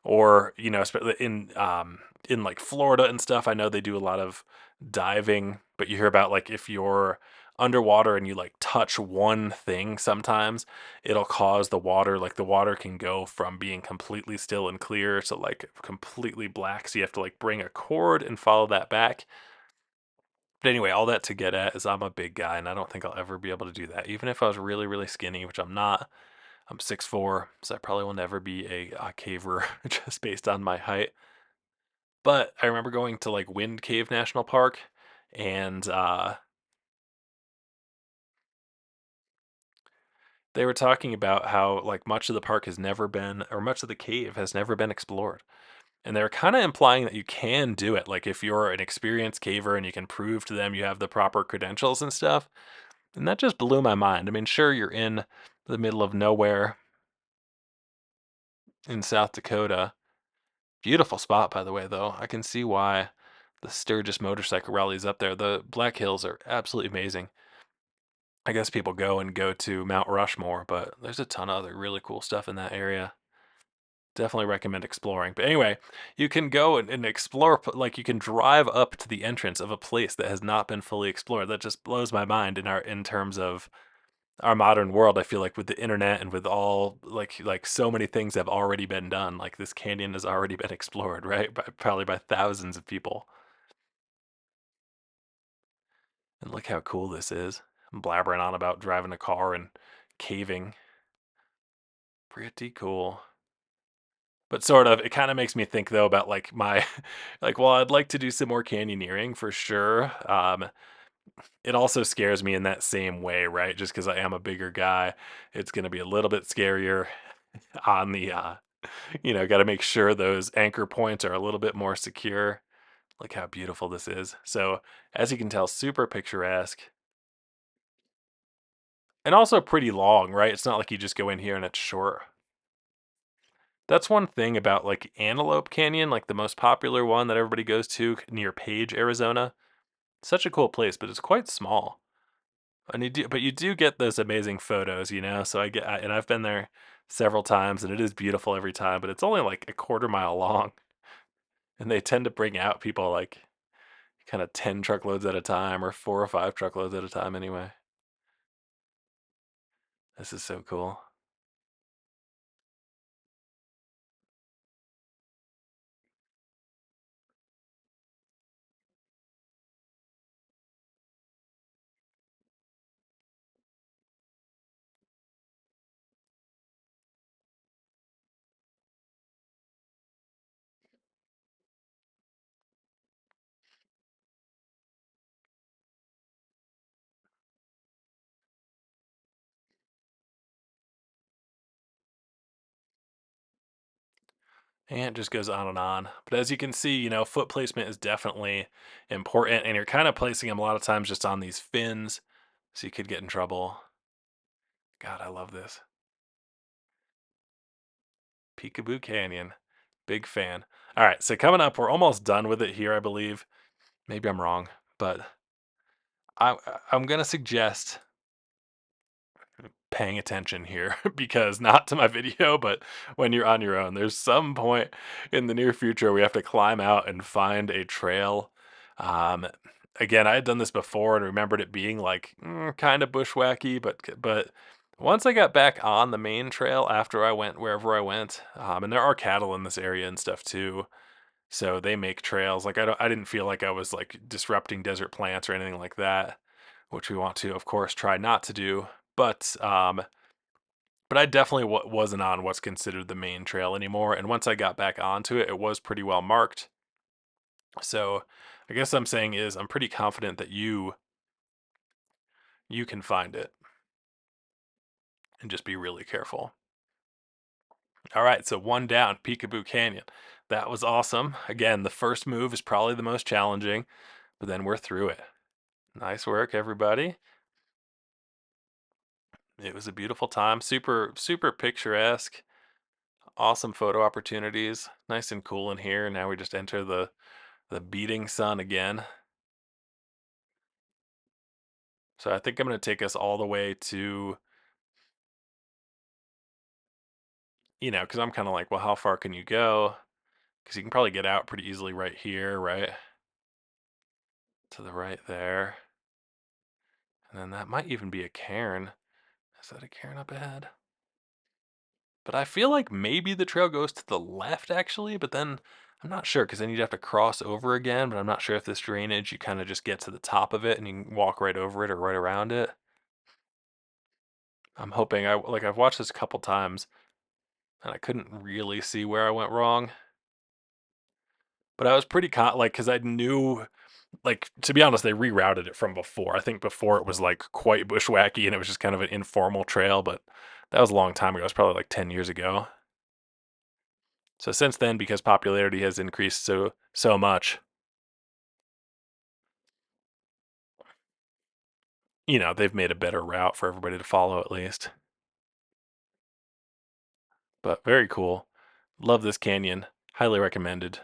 or you know, in like Florida and stuff. I know they do a lot of diving, but you hear about like if you're underwater and you like touch one thing, sometimes it'll cause the water can go from being completely still and clear to like completely black. So you have to like bring a cord and follow that back. But anyway, all that to get at is I'm a big guy and I don't think I'll ever be able to do that. Even if I was really, really skinny, which I'm not. I'm 6'4", so I probably will never be a caver just based on my height. But I remember going to like Wind Cave National Park, and They were talking about how like much of the park has never been, or much of the cave has never been explored. And they're kind of implying that you can do it. Like if you're an experienced caver and you can prove to them you have the proper credentials and stuff. And that just blew my mind. I mean, sure, you're in the middle of nowhere in South Dakota. Beautiful spot, by the way, though. I can see why the Sturgis motorcycle rally is up there. The Black Hills are absolutely amazing. I guess people go to Mount Rushmore, but there's a ton of other really cool stuff in that area. Definitely recommend exploring. But anyway, you can go and explore, like you can drive up to the entrance of a place that has not been fully explored. That just blows my mind in terms of our modern world. I feel like with the internet and with all like so many things have already been done. Like this canyon has already been explored, right? Probably by thousands of people. And look how cool this is. I'm blabbering on about driving a car and caving. Pretty cool. But sort of, it kind of makes me think though about like my, like, well, I'd like to do some more canyoneering for sure. It also scares me in that same way, right? Just because I am a bigger guy, it's going to be a little bit scarier on the, got to make sure those anchor points are a little bit more secure. Look how beautiful this is. So, as you can tell, super picturesque and also pretty long, right? It's not like you just go in here and it's short. That's one thing about like Antelope Canyon, like the most popular one that everybody goes to near Page, Arizona. Such a cool place, but it's quite small. And you do get those amazing photos, you know. So and I've been there several times, and it is beautiful every time. But it's only like a quarter mile long, and they tend to bring out people like kind of 10 truckloads at a time, or 4 or 5 truckloads at a time. Anyway, this is so cool. And it just goes on and on. But as you can see, foot placement is definitely important, and you're kind of placing them a lot of times just on these fins, so you could get in trouble. God, I love this. Peekaboo Canyon. Big fan. All right, so coming up, we're almost done with it here, I believe. Maybe I'm wrong, but I, I'm going to suggest paying attention here because not to my video, but when you're on your own, there's some point in the near future we have to climb out and find a trail. Um, Again, I had done this before and remembered it being like kind of bushwhacky, but once I got back on the main trail after I went wherever I went, and there are cattle in this area and stuff too. So they make trails. Like I didn't feel like I was like disrupting desert plants or anything like that, which we want to, of course, try not to do. But I definitely wasn't on what's considered the main trail anymore. And once I got back onto it, it was pretty well marked. So I guess I'm saying is I'm pretty confident that you can find it and just be really careful. All right, so one down, Peekaboo Canyon. That was awesome. Again, the first move is probably the most challenging, but then we're through it. Nice work, everybody. It was a beautiful time. Super, super picturesque. Awesome photo opportunities. Nice and cool in here. Now we just enter the beating sun again. So I think I'm going to take us all the way to, because I'm kind of like, well, how far can you go? Because you can probably get out pretty easily right here, right? To the right there. And then that might even be a cairn. Is that a cairn up ahead? But I feel like maybe the trail goes to the left actually, but then I'm not sure because then you'd have to cross over again. But I'm not sure if this drainage, you kind of just get to the top of it and you can walk right over it or right around it. I'm hoping I've watched this a couple times and I couldn't really see where I went wrong. But I was pretty because I knew Like, to be honest, they rerouted it from before. I think before it was like quite bushwhacky and it was just kind of an informal trail, but that was a long time ago. It was probably like 10 years ago. So since then, because popularity has increased so much, they've made a better route for everybody to follow at least. But very cool. Love this canyon. Highly recommended.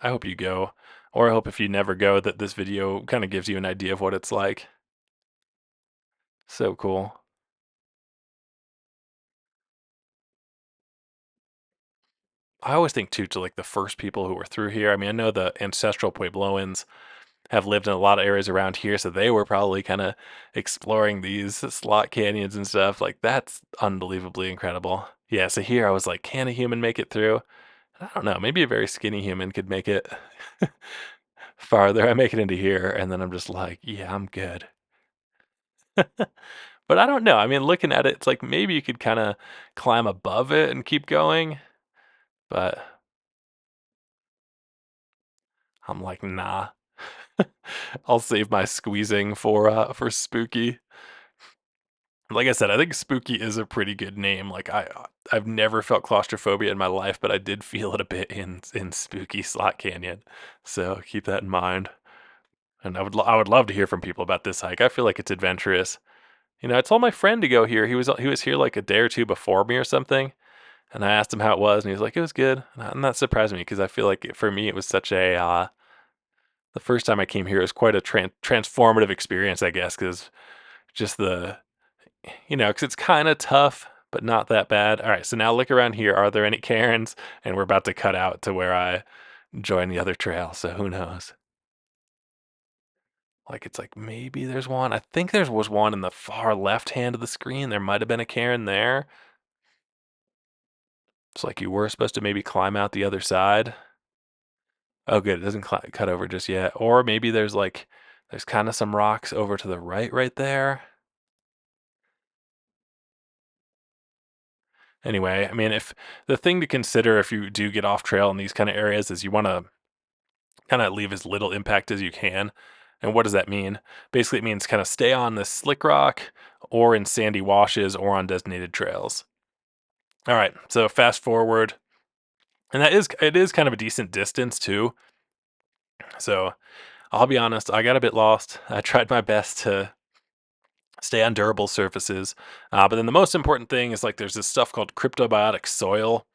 I hope you go. Or I hope if you never go that this video kind of gives you an idea of what it's like. So cool. I always think too to like the first people who were through here. I mean, I know the ancestral Puebloans have lived in a lot of areas around here, so they were probably kind of exploring these slot canyons and stuff. Like that's unbelievably incredible. Yeah, so here I was like, can a human make it through? I don't know. Maybe a very skinny human could make it farther. I make it into here, and then I'm just like, yeah, I'm good. But I don't know. I mean, looking at it, it's like maybe you could kind of climb above it and keep going. But I'm like, nah. I'll save my squeezing for spooky. Like I said, I think spooky is a pretty good name. Like I've never felt claustrophobia in my life, but I did feel it a bit in spooky Slot Canyon. So keep that in mind. And I would love to hear from people about this hike. I feel like it's adventurous. I told my friend to go here. He was here like a day or two before me or something, and I asked him how it was, and he was like, "It was good." And that surprised me because I feel like for me it was such a the first time I came here was quite a transformative experience, I guess, because just because it's kind of tough, but not that bad. All right, so now look around here. Are there any cairns? And we're about to cut out to where I join the other trail, so who knows? Like it's like maybe there's one. I think there was one in the far left hand of the screen. There might have been a cairn there. It's like you were supposed to maybe climb out the other side. Oh, good. It doesn't cut over just yet. Or maybe there's kind of some rocks over to the right there. Anyway, I mean, if the thing to consider if you do get off trail in these kind of areas is you want to kind of leave as little impact as you can. And what does that mean? Basically, it means kind of stay on the slick rock or in sandy washes or on designated trails. All right, so fast forward, and it is kind of a decent distance too. So I'll be honest, I got a bit lost. I tried my best to stay on durable surfaces, but then the most important thing is like there's this stuff called cryptobiotic soil,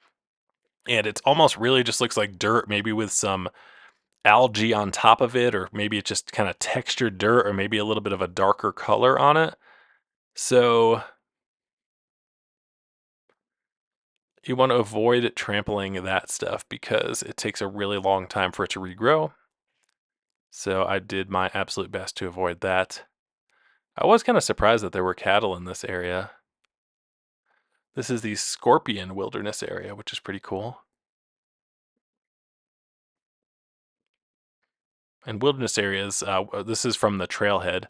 and it's almost really just looks like dirt, maybe with some algae on top of it, or maybe it's just kind of textured dirt, or maybe a little bit of a darker color on it. So you want to avoid trampling that stuff because it takes a really long time for it to regrow. So I did my absolute best to avoid that. I was kind of surprised that there were cattle in this area. This is the Scorpion Wilderness area, which is pretty cool. And wilderness areas, this is from the trailhead.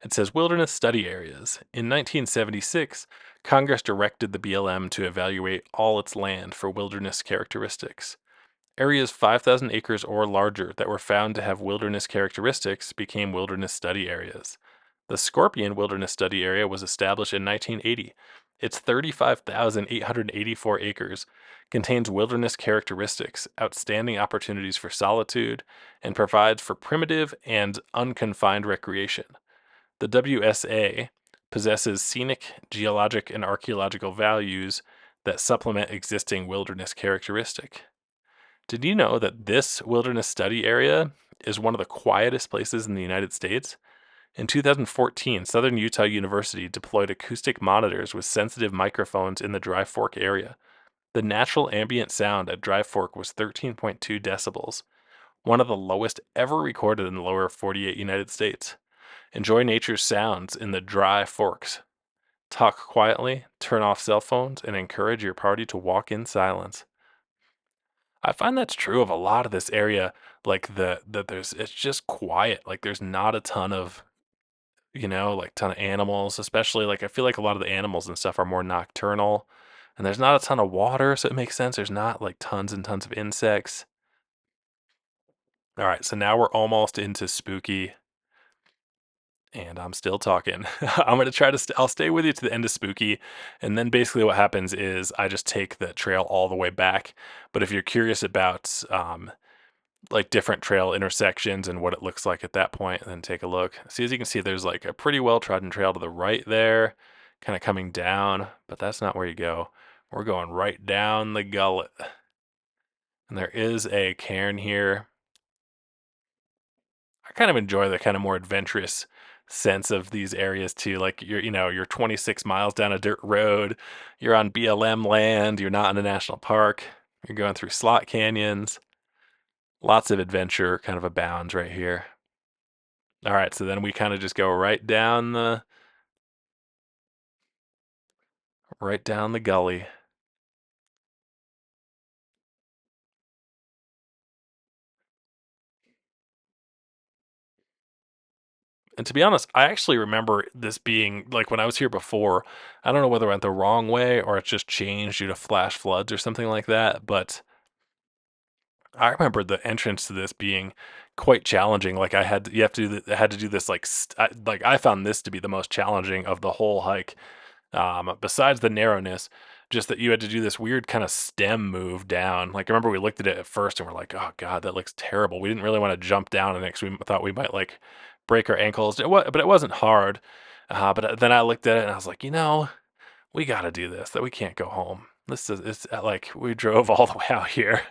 It says wilderness study areas. In 1976, Congress directed the BLM to evaluate all its land for wilderness characteristics. Areas 5,000 acres or larger that were found to have wilderness characteristics became wilderness study areas. The Scorpion Wilderness Study Area was established in 1980. Its 35,884 acres contains wilderness characteristics, outstanding opportunities for solitude, and provides for primitive and unconfined recreation. The WSA possesses scenic, geologic, and archaeological values that supplement existing wilderness characteristic. Did you know that this wilderness study area is one of the quietest places in the United States? In 2014, Southern Utah University deployed acoustic monitors with sensitive microphones in the Dry Fork area. The natural ambient sound at Dry Fork was 13.2 decibels, one of the lowest ever recorded in the lower 48 United States. Enjoy nature's sounds in the Dry Forks. Talk quietly, turn off cell phones, and encourage your party to walk in silence. I find that's true of a lot of this area, like that there's it's just quiet. Like there's not a ton of like ton of animals, especially like I feel like a lot of the animals and stuff are more nocturnal, and there's not a ton of water, so it makes sense. There's not like tons and tons of insects. All right, so now we're almost into Spooky, and I'm still talking. I'm gonna try to. I'll stay with you to the end of Spooky, and then basically what happens is I just take the trail all the way back. But if you're curious about like different trail intersections and what it looks like at that point, then take a look. See, as you can see, there's like a pretty well trodden trail to the right there, kind of coming down, but that's not where you go. We're going right down the gullet, and there is a cairn here. I kind of enjoy the kind of more adventurous sense of these areas too. Like you're 26 miles down a dirt road, you're on BLM land, you're not in a national park, you're going through slot canyons. Lots of adventure kind of abounds right here. All right, so then we kind of just go right down the gully. And to be honest, I actually remember this being like when I was here before. I don't know whether I went the wrong way or it's just changed due to flash floods or something like that, but I remember the entrance to this being quite challenging. Like you have to I had to do this like I found this to be the most challenging of the whole hike. Besides the narrowness, just that you had to do this weird kind of stem move down. Like I remember we looked at it at first and we're like, oh god, that looks terrible. We didn't really want to jump down, and next we thought we might like break our ankles. But it wasn't hard. But then I looked at it and I was like, we got to do this. That we can't go home. This is it's like we drove all the way out here.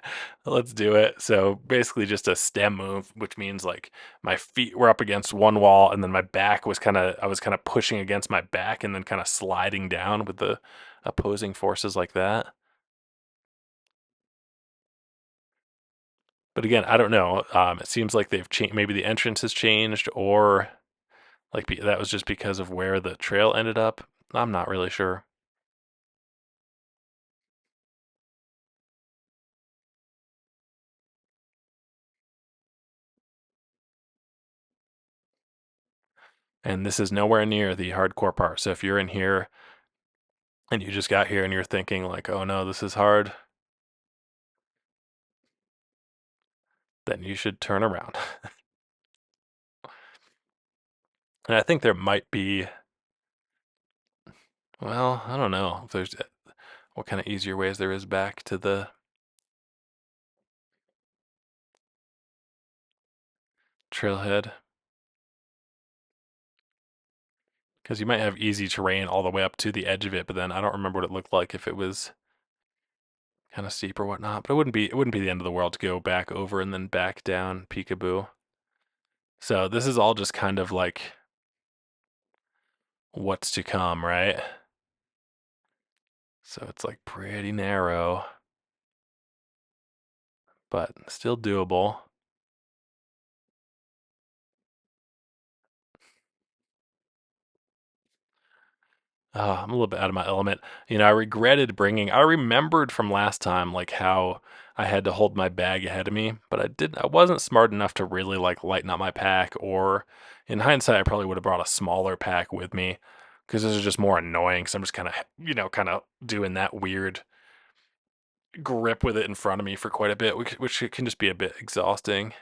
Let's do it. So basically, just a stem move, which means like my feet were up against one wall, and then my back was I was kind of pushing against my back, and then kind of sliding down with the opposing forces like that. But again, I don't know. It seems like they've changed. Maybe the entrance has changed, or like that was just because of where the trail ended up. I'm not really sure. And this is nowhere near the hardcore part. So if you're in here and you just got here and you're thinking like, "Oh no, this is hard," then you should turn around. And I think there might be, well, I don't know if there's what kind of easier ways there is back to the trailhead, because you might have easy terrain all the way up to the edge of it, but then I don't remember what it looked like if it was kind of steep or whatnot. But it wouldn't be the end of the world to go back over and then back down Peekaboo. So this is all just kind of like what's to come, right? So it's like pretty narrow, but still doable. I'm a little bit out of my element. I regretted bringing. I remembered from last time like how I had to hold my bag ahead of me, but I wasn't smart enough to really like lighten up my pack. Or in hindsight, I probably would have brought a smaller pack with me because this is just more annoying. So I'm just kind of doing that weird grip with it in front of me for quite a bit, which can just be a bit exhausting.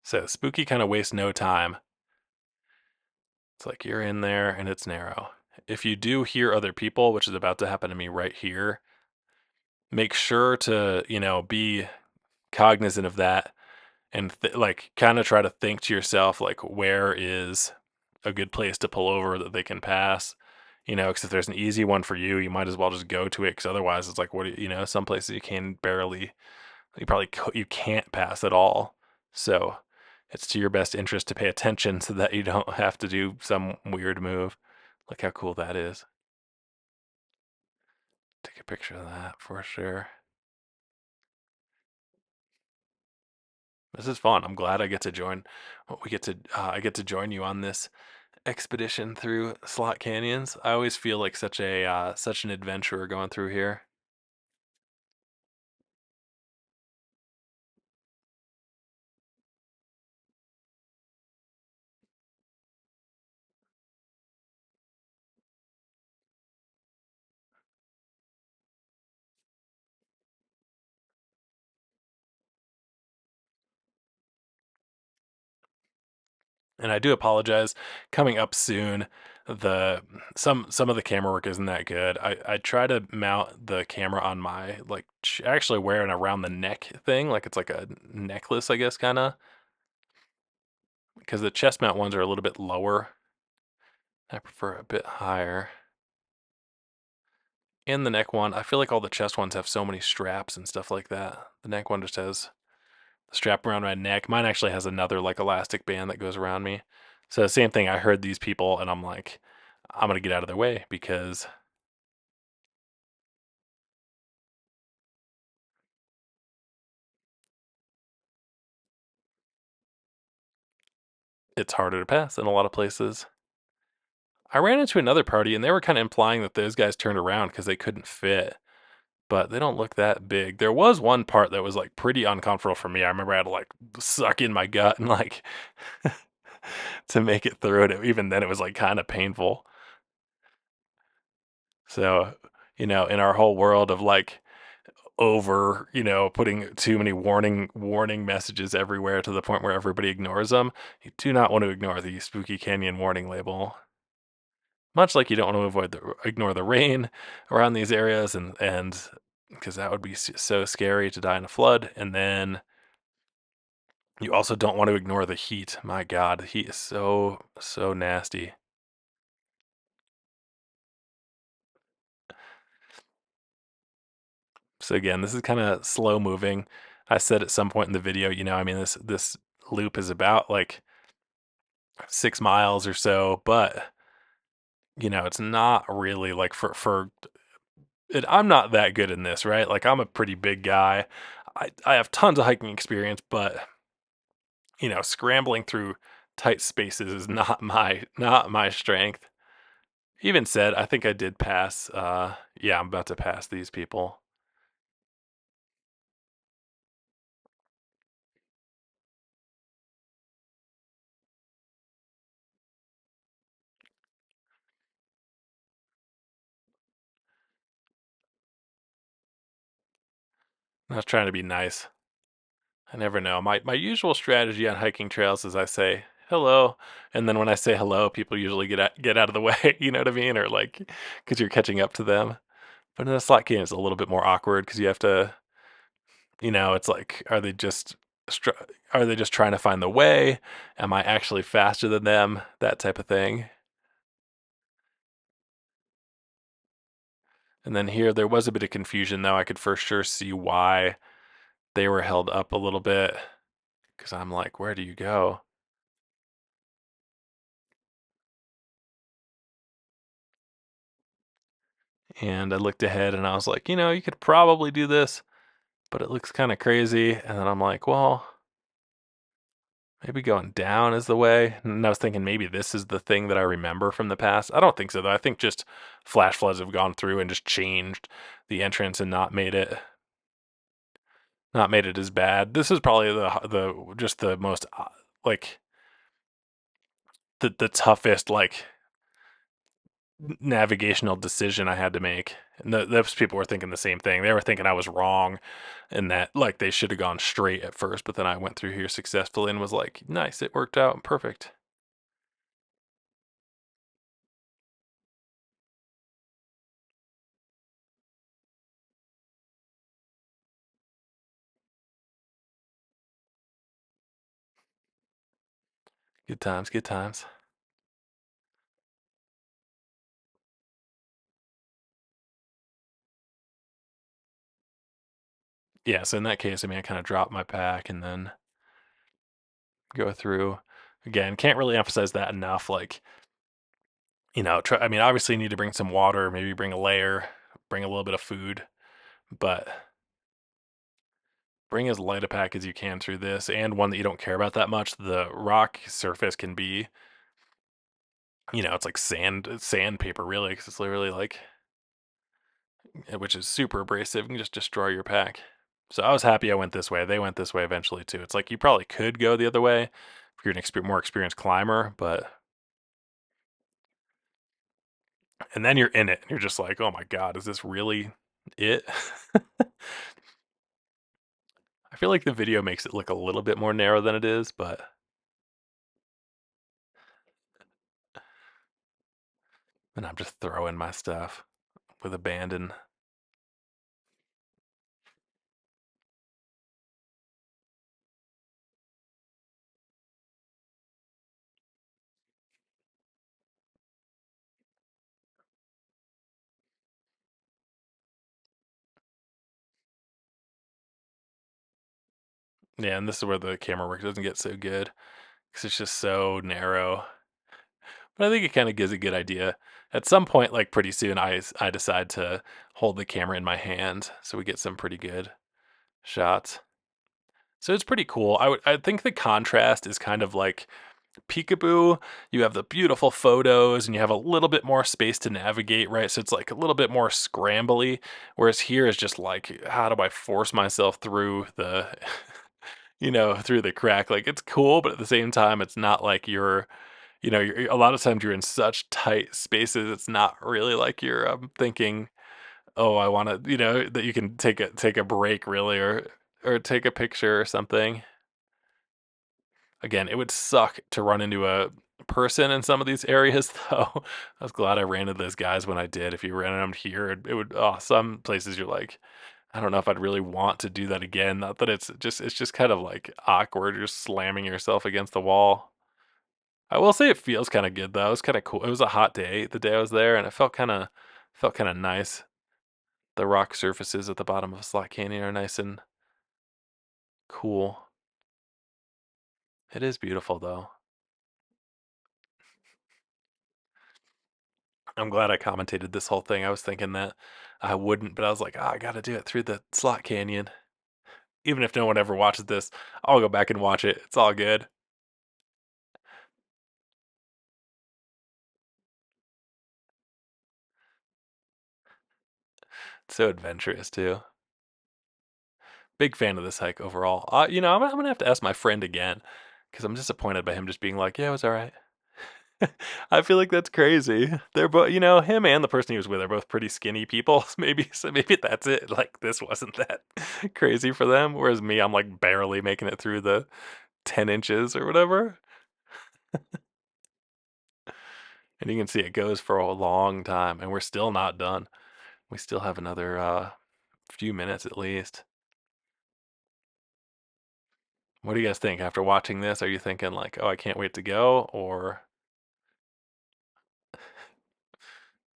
So Spooky kind of wastes no time. It's like you're in there and it's narrow. If you do hear other people, which is about to happen to me right here, make sure to, be cognizant of that and like kind of try to think to yourself, like, where is a good place to pull over that they can pass? Because if there's an easy one for you, you might as well just go to it. Because otherwise, it's like, some places you can barely, you can't pass at all. So it's to your best interest to pay attention so that you don't have to do some weird move. Look how cool that is. Take a picture of that for sure. This is fun. I'm glad I get to join. I get to join you on this expedition through slot canyons. I always feel like such an adventurer going through here. And I do apologize. Coming up soon, the some of the camera work isn't that good. I try to mount the camera on my like actually wear an around the neck thing, like it's like a necklace, I guess, kind of, because the chest mount ones are a little bit lower. I prefer a bit higher. And the neck one, I feel like all the chest ones have so many straps and stuff like that. The neck one just has the strap around my neck. Mine actually has another like elastic band that goes around me. So same thing. I heard these people and I'm like, I'm gonna get out of their way because it's harder to pass in a lot of places. I ran into another party and they were kind of implying that those guys turned around because they couldn't fit, but they don't look that big. There was one part that was like pretty uncomfortable for me. I remember I had to like suck in my gut and like to make it through it. Even then, it was like kind of painful. So, in our whole world of like over, putting too many warning messages everywhere to the point where everybody ignores them, you do not want to ignore the Spooky Canyon warning label. Much like you don't want to ignore the rain around these areas, and because that would be so scary to die in a flood. And then you also don't want to ignore the heat. My God, the heat is so nasty. So again, this is kind of slow moving. I said at some point in the video, I mean this loop is about like 6 miles or so, but it's not really like for it, I'm not that good in this, right? Like I'm a pretty big guy. I have tons of hiking experience, but scrambling through tight spaces is not my strength. Even said, I think I did pass. Yeah, I'm about to pass these people. I was trying to be nice. I never know. My usual strategy on hiking trails is I say hello, and then when I say hello, people usually get out of the way. You know what I mean? Or like, because you're catching up to them. But in a slot game, it's a little bit more awkward because you have to, it's like, str- are they just trying to find the way? Am I actually faster than them? That type of thing. And then here, there was a bit of confusion, though. I could for sure see why they were held up a little bit because I'm like, where do you go? And I looked ahead and I was like, you could probably do this, but it looks kind of crazy. And then I'm like, well, maybe going down is the way. And I was thinking maybe this is the thing that I remember from the past. I don't think so, though. I think just flash floods have gone through and just changed the entrance and not made it as bad. This is probably the just the most like the toughest like navigational decision I had to make. And those people were thinking the same thing. They were thinking I was wrong and that like they should have gone straight at first, but then I went through here successfully and was like, nice, it worked out perfect. Good times, good times. Yeah, so in that case, I mean, I kind of drop my pack and then go through again. Can't really emphasize that enough. Like, I mean, obviously, you need to bring some water, maybe bring a layer, bring a little bit of food, but bring as light a pack as you can through this and one that you don't care about that much. The rock surface can be, it's like sandpaper, really, because it's literally like, which is super abrasive, and can just destroy your pack. So I was happy I went this way. They went this way eventually too. It's like you probably could go the other way if you're an more experienced climber, but and then you're in it and you're just like, oh my God, is this really it? I feel like the video makes it look a little bit more narrow than it is, but And I'm just throwing my stuff with abandon. Yeah, and this is where the camera work doesn't get so good because it's just so narrow. But I think it kind of gives a good idea. At some point, like pretty soon, I decide to hold the camera in my hand so we get some pretty good shots. So it's pretty cool. I think the contrast is kind of like Peekaboo. You have the beautiful photos and you have a little bit more space to navigate, right? So it's like a little bit more scrambly. Whereas here is just like, how do I force myself through the, through the crack? Like it's cool, but at the same time, it's not like you're a lot of times you're in such tight spaces. It's not really like you're thinking, oh, I want to, that you can take a break really, or take a picture or something. Again, it would suck to run into a person in some of these areas, though. I was glad I ran into those guys when I did. If you ran into them here, it would. Oh, some places you're like, I don't know if I'd really want to do that again. Not that it's just kind of like awkward. You're slamming yourself against the wall. I will say it feels kind of good though. It was kind of cool. It was a hot day the day I was there, and it felt kind of nice. The rock surfaces at the bottom of Slot Canyon are nice and cool. It is beautiful though. I'm glad I commentated this whole thing. I was thinking that I wouldn't, but I was like, I got to do it through the Slot Canyon. Even if no one ever watches this, I'll go back and watch it. It's all good. It's so adventurous too. Big fan of this hike overall. I'm gonna have to ask my friend again because I'm disappointed by him just being like, "Yeah, it was all right." I feel like that's crazy. They're both, him and the person he was with are both pretty skinny people. Maybe that's it. Like this wasn't that crazy for them. Whereas me, I'm like barely making it through the 10 inches or whatever. And you can see it goes for a long time, and we're still not done. We still have another few minutes at least. What do you guys think after watching this? Are you thinking like, oh, I can't wait to go, or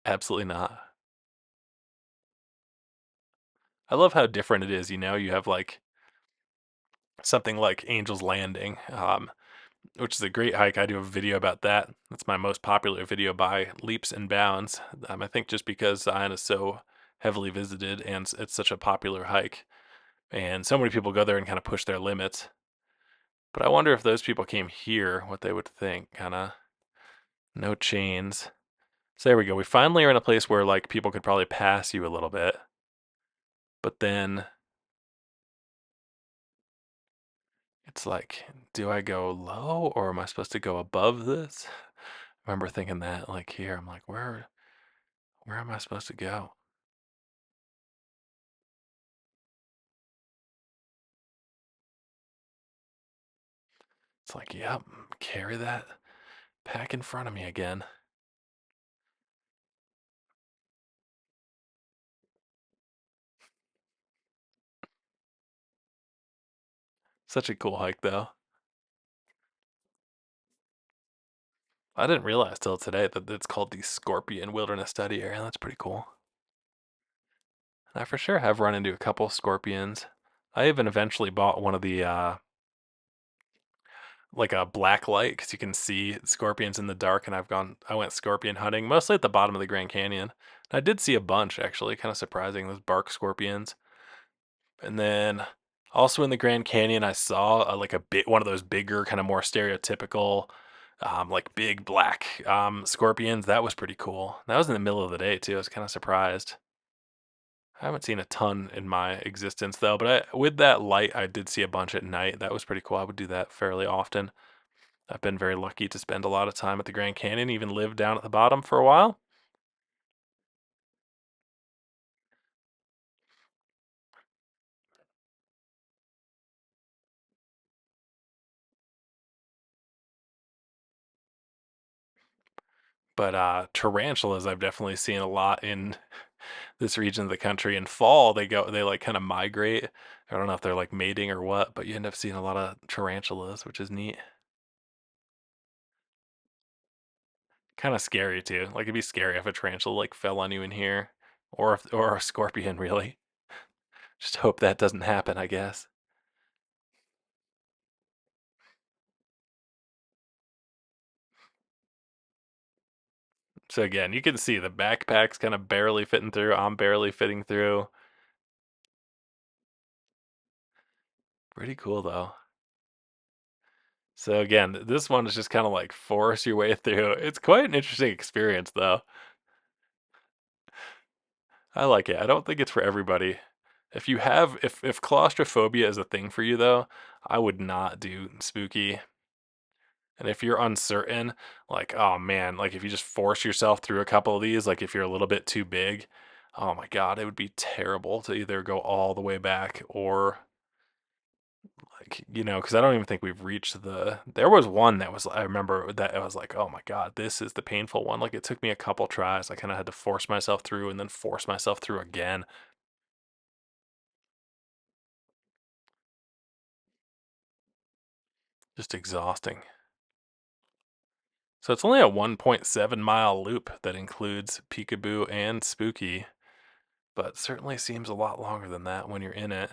absolutely not? I love how different it is. You have like something like Angel's Landing, which is a great hike. I do a video about that. That's my most popular video by leaps and bounds. I think just because Zion is so heavily visited and it's such a popular hike, and so many people go there and kind of push their limits. But I wonder if those people came here, what they would think. Kind of no chains. So there we go. We finally are in a place where like people could probably pass you a little bit, but then it's like, do I go low or am I supposed to go above this? I remember thinking that like here, I'm like, where am I supposed to go? It's like, yep, carry that pack in front of me again. Such a cool hike though. I didn't realize till today that it's called the Scorpion Wilderness Study Area. That's pretty cool. I for sure have run into a couple scorpions. I even eventually bought one of the like a black light because you can see scorpions in the dark, and I went scorpion hunting mostly at the bottom of the Grand Canyon. I did see a bunch actually, kind of surprising, those bark scorpions. And then also in the Grand Canyon, I saw like a bit one of those bigger, kind of more stereotypical, like big black scorpions. That was pretty cool. That was in the middle of the day too. I was kind of surprised. I haven't seen a ton in my existence though, but with that light, I did see a bunch at night. That was pretty cool. I would do that fairly often. I've been very lucky to spend a lot of time at the Grand Canyon, even live down at the bottom for a while. But tarantulas I've definitely seen a lot in this region of the country. In fall, they like kind of migrate. I don't know if they're like mating or what, but you end up seeing a lot of tarantulas, which is neat. Kind of scary too. Like it'd be scary if a tarantula like fell on you in here, or a scorpion really. Just hope that doesn't happen, I guess. So again, you can see the backpack's kind of barely fitting through. I'm barely fitting through. Pretty cool though. So again, this one is just kind of like force your way through. It's quite an interesting experience though. I like it. I don't think it's for everybody. If claustrophobia is a thing for you though, I would not do spooky. And if you're uncertain, like, oh man, like if you just force yourself through a couple of these, like if you're a little bit too big, oh my God, it would be terrible to either go all the way back or like, because I don't even think we've reached there was one that was, I remember that I was like, oh my God, this is the painful one. Like it took me a couple tries. I kind of had to force myself through and then force myself through again. Just exhausting. So it's only a 1.7-mile loop that includes Peekaboo and Spooky, but certainly seems a lot longer than that when you're in it.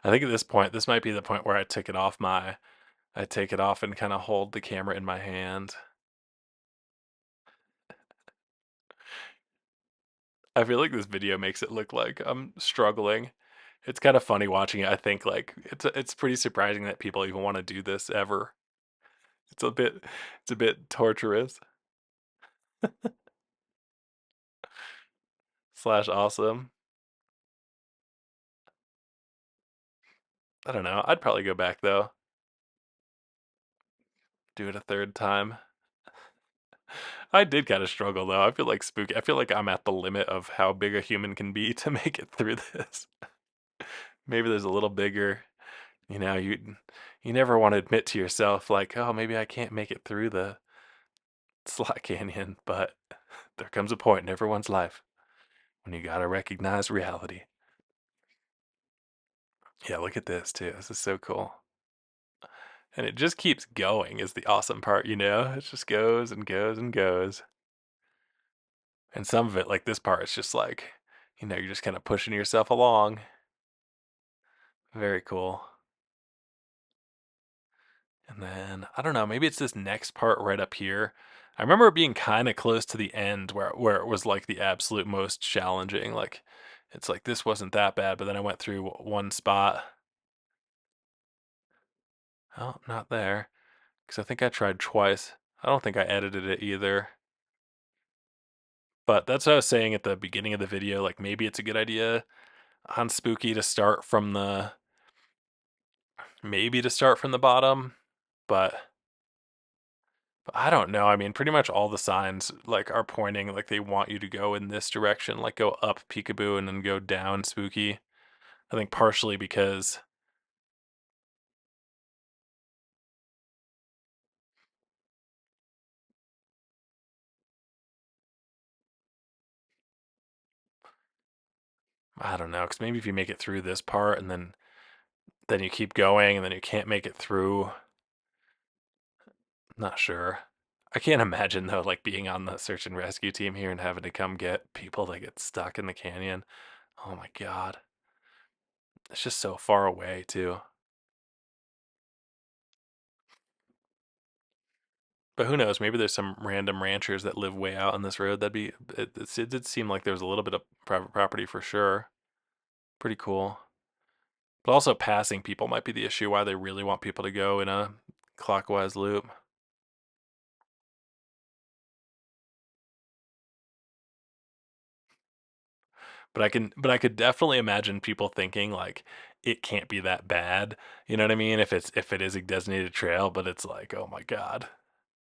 I think at this point, this might be the point where I take it off and kind of hold the camera in my hand. I feel like this video makes it look like I'm struggling. It's kind of funny watching it. I think like it's pretty surprising that people even want to do this ever. It's a bit it's a bit torturous slash awesome. I don't know. I'd probably go back though. Do it a third time. I did kind of struggle though. I feel like spooky. I feel like I'm at the limit of how big a human can be to make it through this. Maybe there's a little bigger. You know, you never want to admit to yourself like, oh, maybe I can't make it through the slot canyon, but there comes a point in everyone's life when you gotta recognize reality. Yeah, look at this too. This is so cool. And it just keeps going is the awesome part, you know? It just goes and goes and goes. And some of it, like this part, it's just like, you're just kind of pushing yourself along. Very cool. And then I don't know, maybe it's this next part right up here. I remember it being kind of close to the end where it was like the absolute most challenging. Like it's like this wasn't that bad, but then I went through one spot. Oh, not there. Because I think I tried twice. I don't think I edited it either. But that's what I was saying at the beginning of the video. Like maybe it's a good idea on Spooky to start from the maybe to start from the bottom, but I don't know. I mean, pretty much all the signs like are pointing like they want you to go in this direction, like go up Peekaboo and then go down Spooky. I think partially because I don't know, because maybe if you make it through this part and then you keep going and then you can't make it through. Not sure. I can't imagine though, like being on the search and rescue team here and having to come get people that get stuck in the canyon. Oh my God. It's just so far away too. But who knows? Maybe there's some random ranchers that live way out on this road. It did seem like there was a little bit of private property for sure. Pretty cool. But also passing people might be the issue why they really want people to go in a clockwise loop. but I could definitely imagine people thinking like it can't be that bad. You know what I mean? If it is a designated trail, but it's like, oh my God.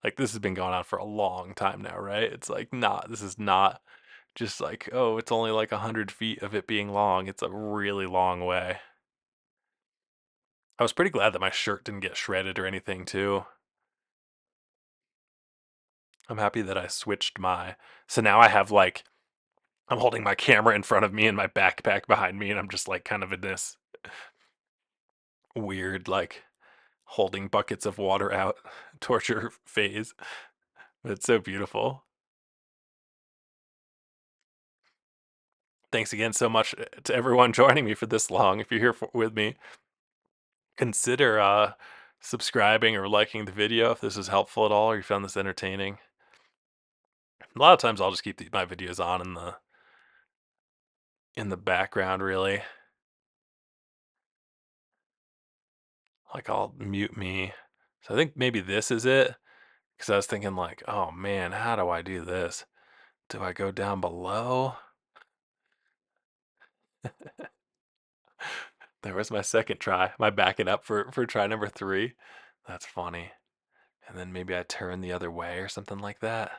Like this has been going on for a long time now, right? It's like not this is not just like, oh, it's only like 100 feet of it being long. It's a really long way. I was pretty glad that my shirt didn't get shredded or anything too. I'm happy that I switched my so now I have like I'm holding my camera in front of me and my backpack behind me, and I'm just like kind of in this weird, like holding buckets of water out torture phase. But it's so beautiful. Thanks again so much to everyone joining me for this long. If you're here with me, consider subscribing or liking the video if this is helpful at all or you found this entertaining. A lot of times I'll just keep my videos on in the background, really. Like I'll mute me. So I think maybe this is it. Because I was thinking like, oh man, how do I do this? Do I go down below? There was my second try. My backing up for try number 3. That's funny. And then maybe I turn the other way or something like that.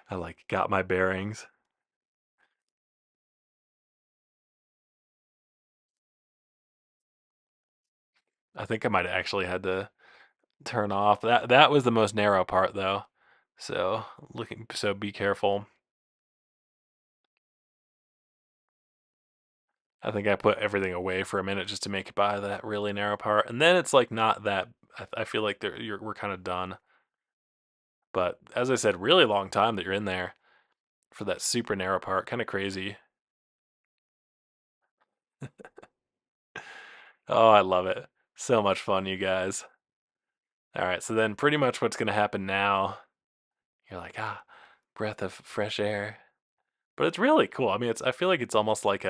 I like got my bearings. I think I might have actually had to turn off. That was the most narrow part though. So be careful. I think I put everything away for a minute just to make it by that really narrow part. And then it's like not that I feel like we're kind of done. But as I said, really long time that you're in there for that super narrow part. Kind of crazy. Oh, I love it. So much fun, you guys. All right, so then pretty much what's going to happen now, you're like, breath of fresh air. But it's really cool. I mean, I feel like it's almost like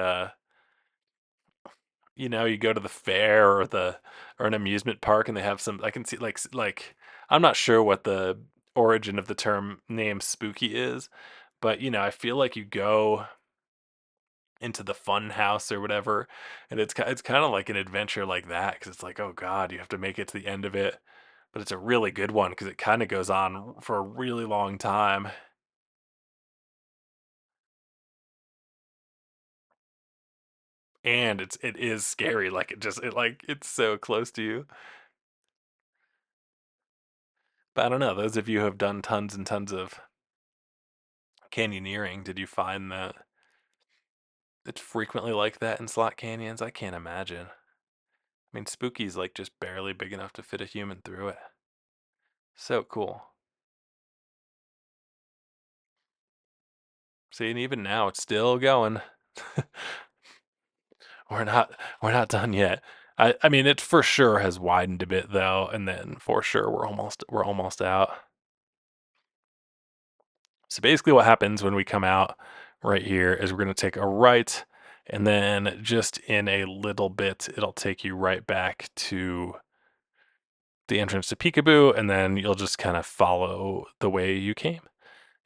you go to the fair or an amusement park and they have some I can see like I'm not sure what the origin of the term name spooky is, but I feel like you go into the fun house or whatever and it's kind of like an adventure like that because it's like, oh god, you have to make it to the end of it, but it's a really good one because it kind of goes on for a really long time, and it is scary, like it's so close to you. But I don't know, those of you who have done tons and tons of canyoneering, did you find that it's frequently like that in slot canyons? I can't imagine. I mean, Spooky's like just barely big enough to fit a human through it. So cool. See, and even now it's still going. We're not done yet. I mean, it for sure has widened a bit though, and then for sure we're almost out. So basically what happens when we come out right here is we're going to take a right, and then just in a little bit it'll take you right back to the entrance to Peekaboo, and then you'll just kind of follow the way you came,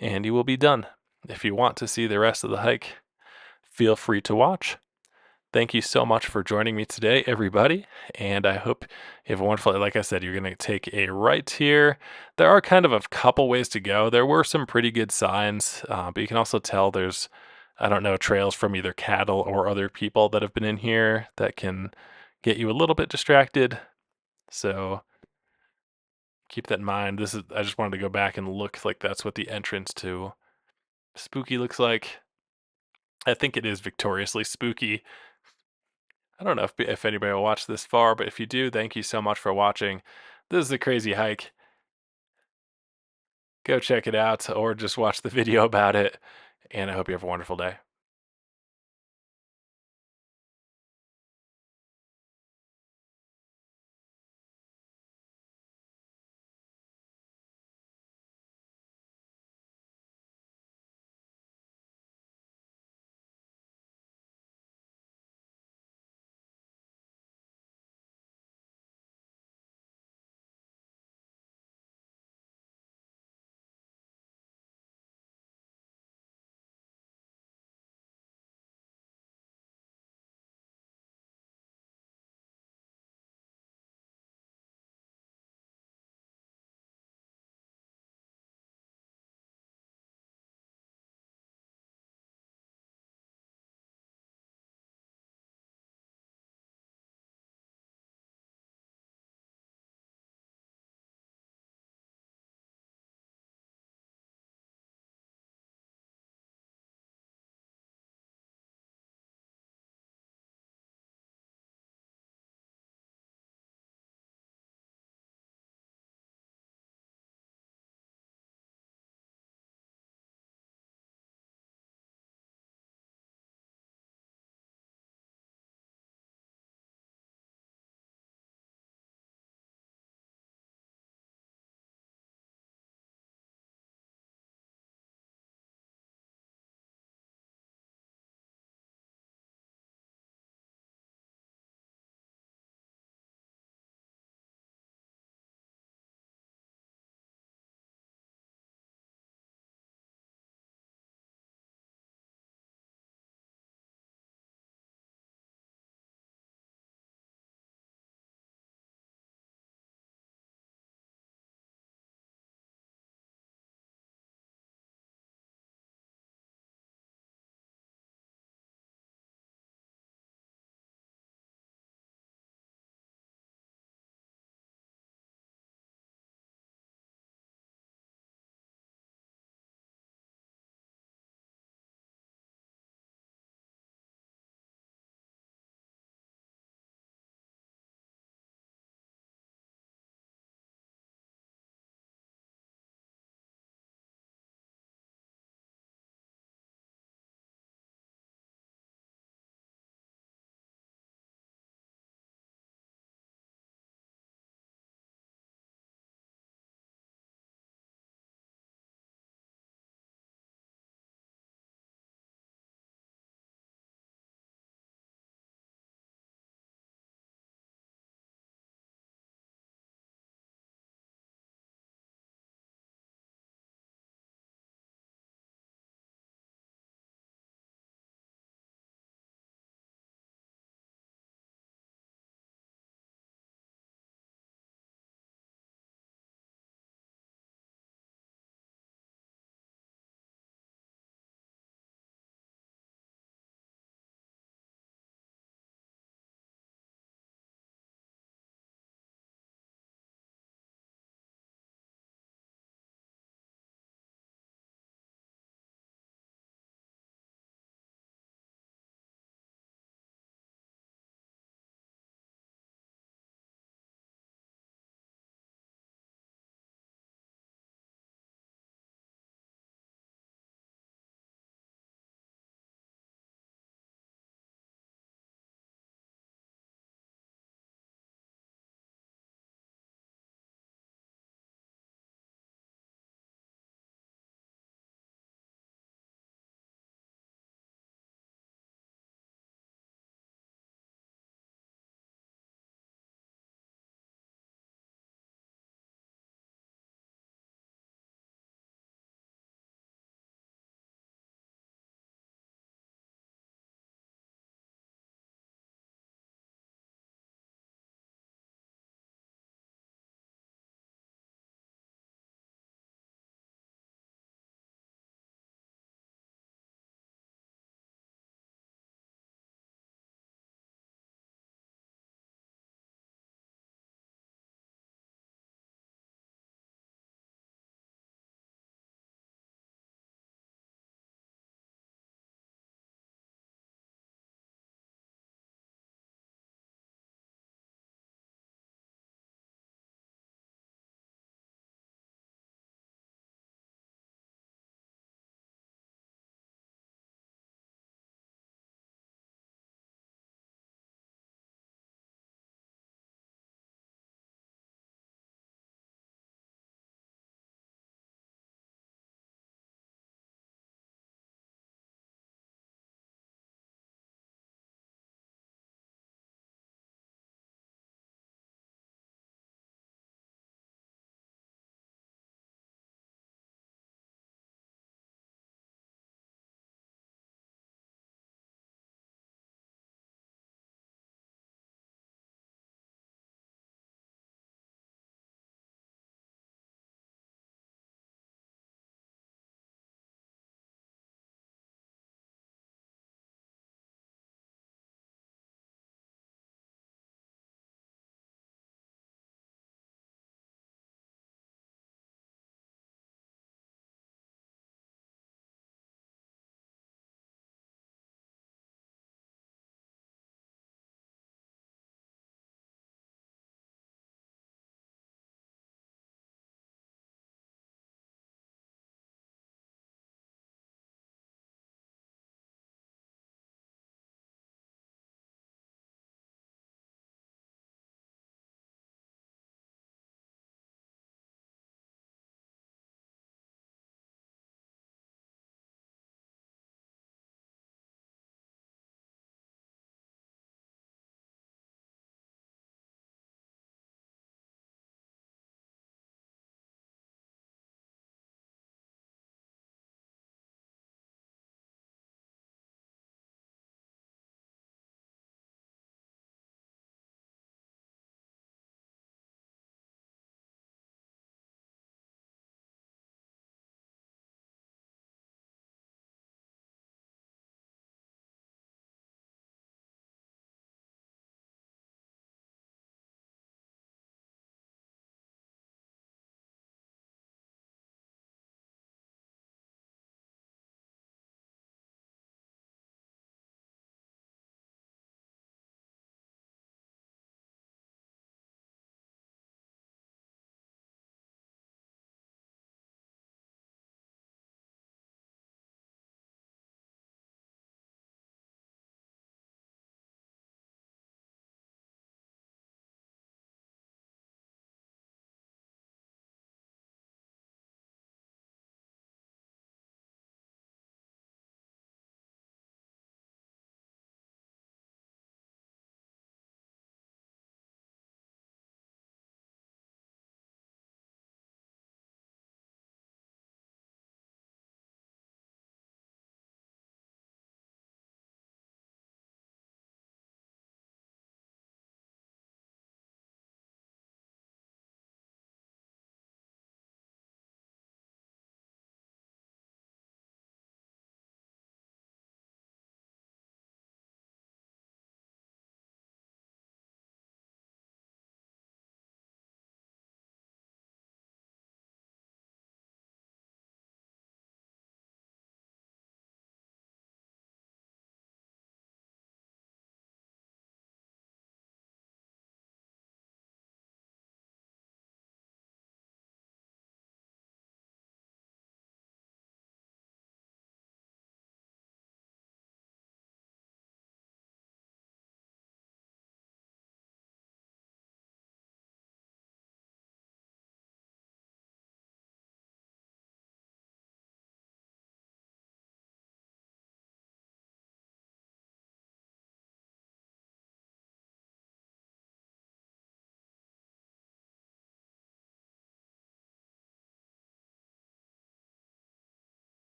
and you will be done. If you want to see the rest of the hike, feel free to watch. Thank you so much for joining me today, everybody. And I hope you have a wonderful, like I said, you're going to take a right here. There are kind of a couple ways to go. There were some pretty good signs, but you can also tell there's, I don't know, trails from either cattle or other people that have been in here that can get you a little bit distracted. So keep that in mind. I just wanted to go back and look like that's what the entrance to Spooky looks like. I think it is victoriously spooky. I don't know if anybody will watch this far, but if you do, thank you so much for watching. This is a crazy hike. Go check it out or just watch the video about it. And I hope you have a wonderful day.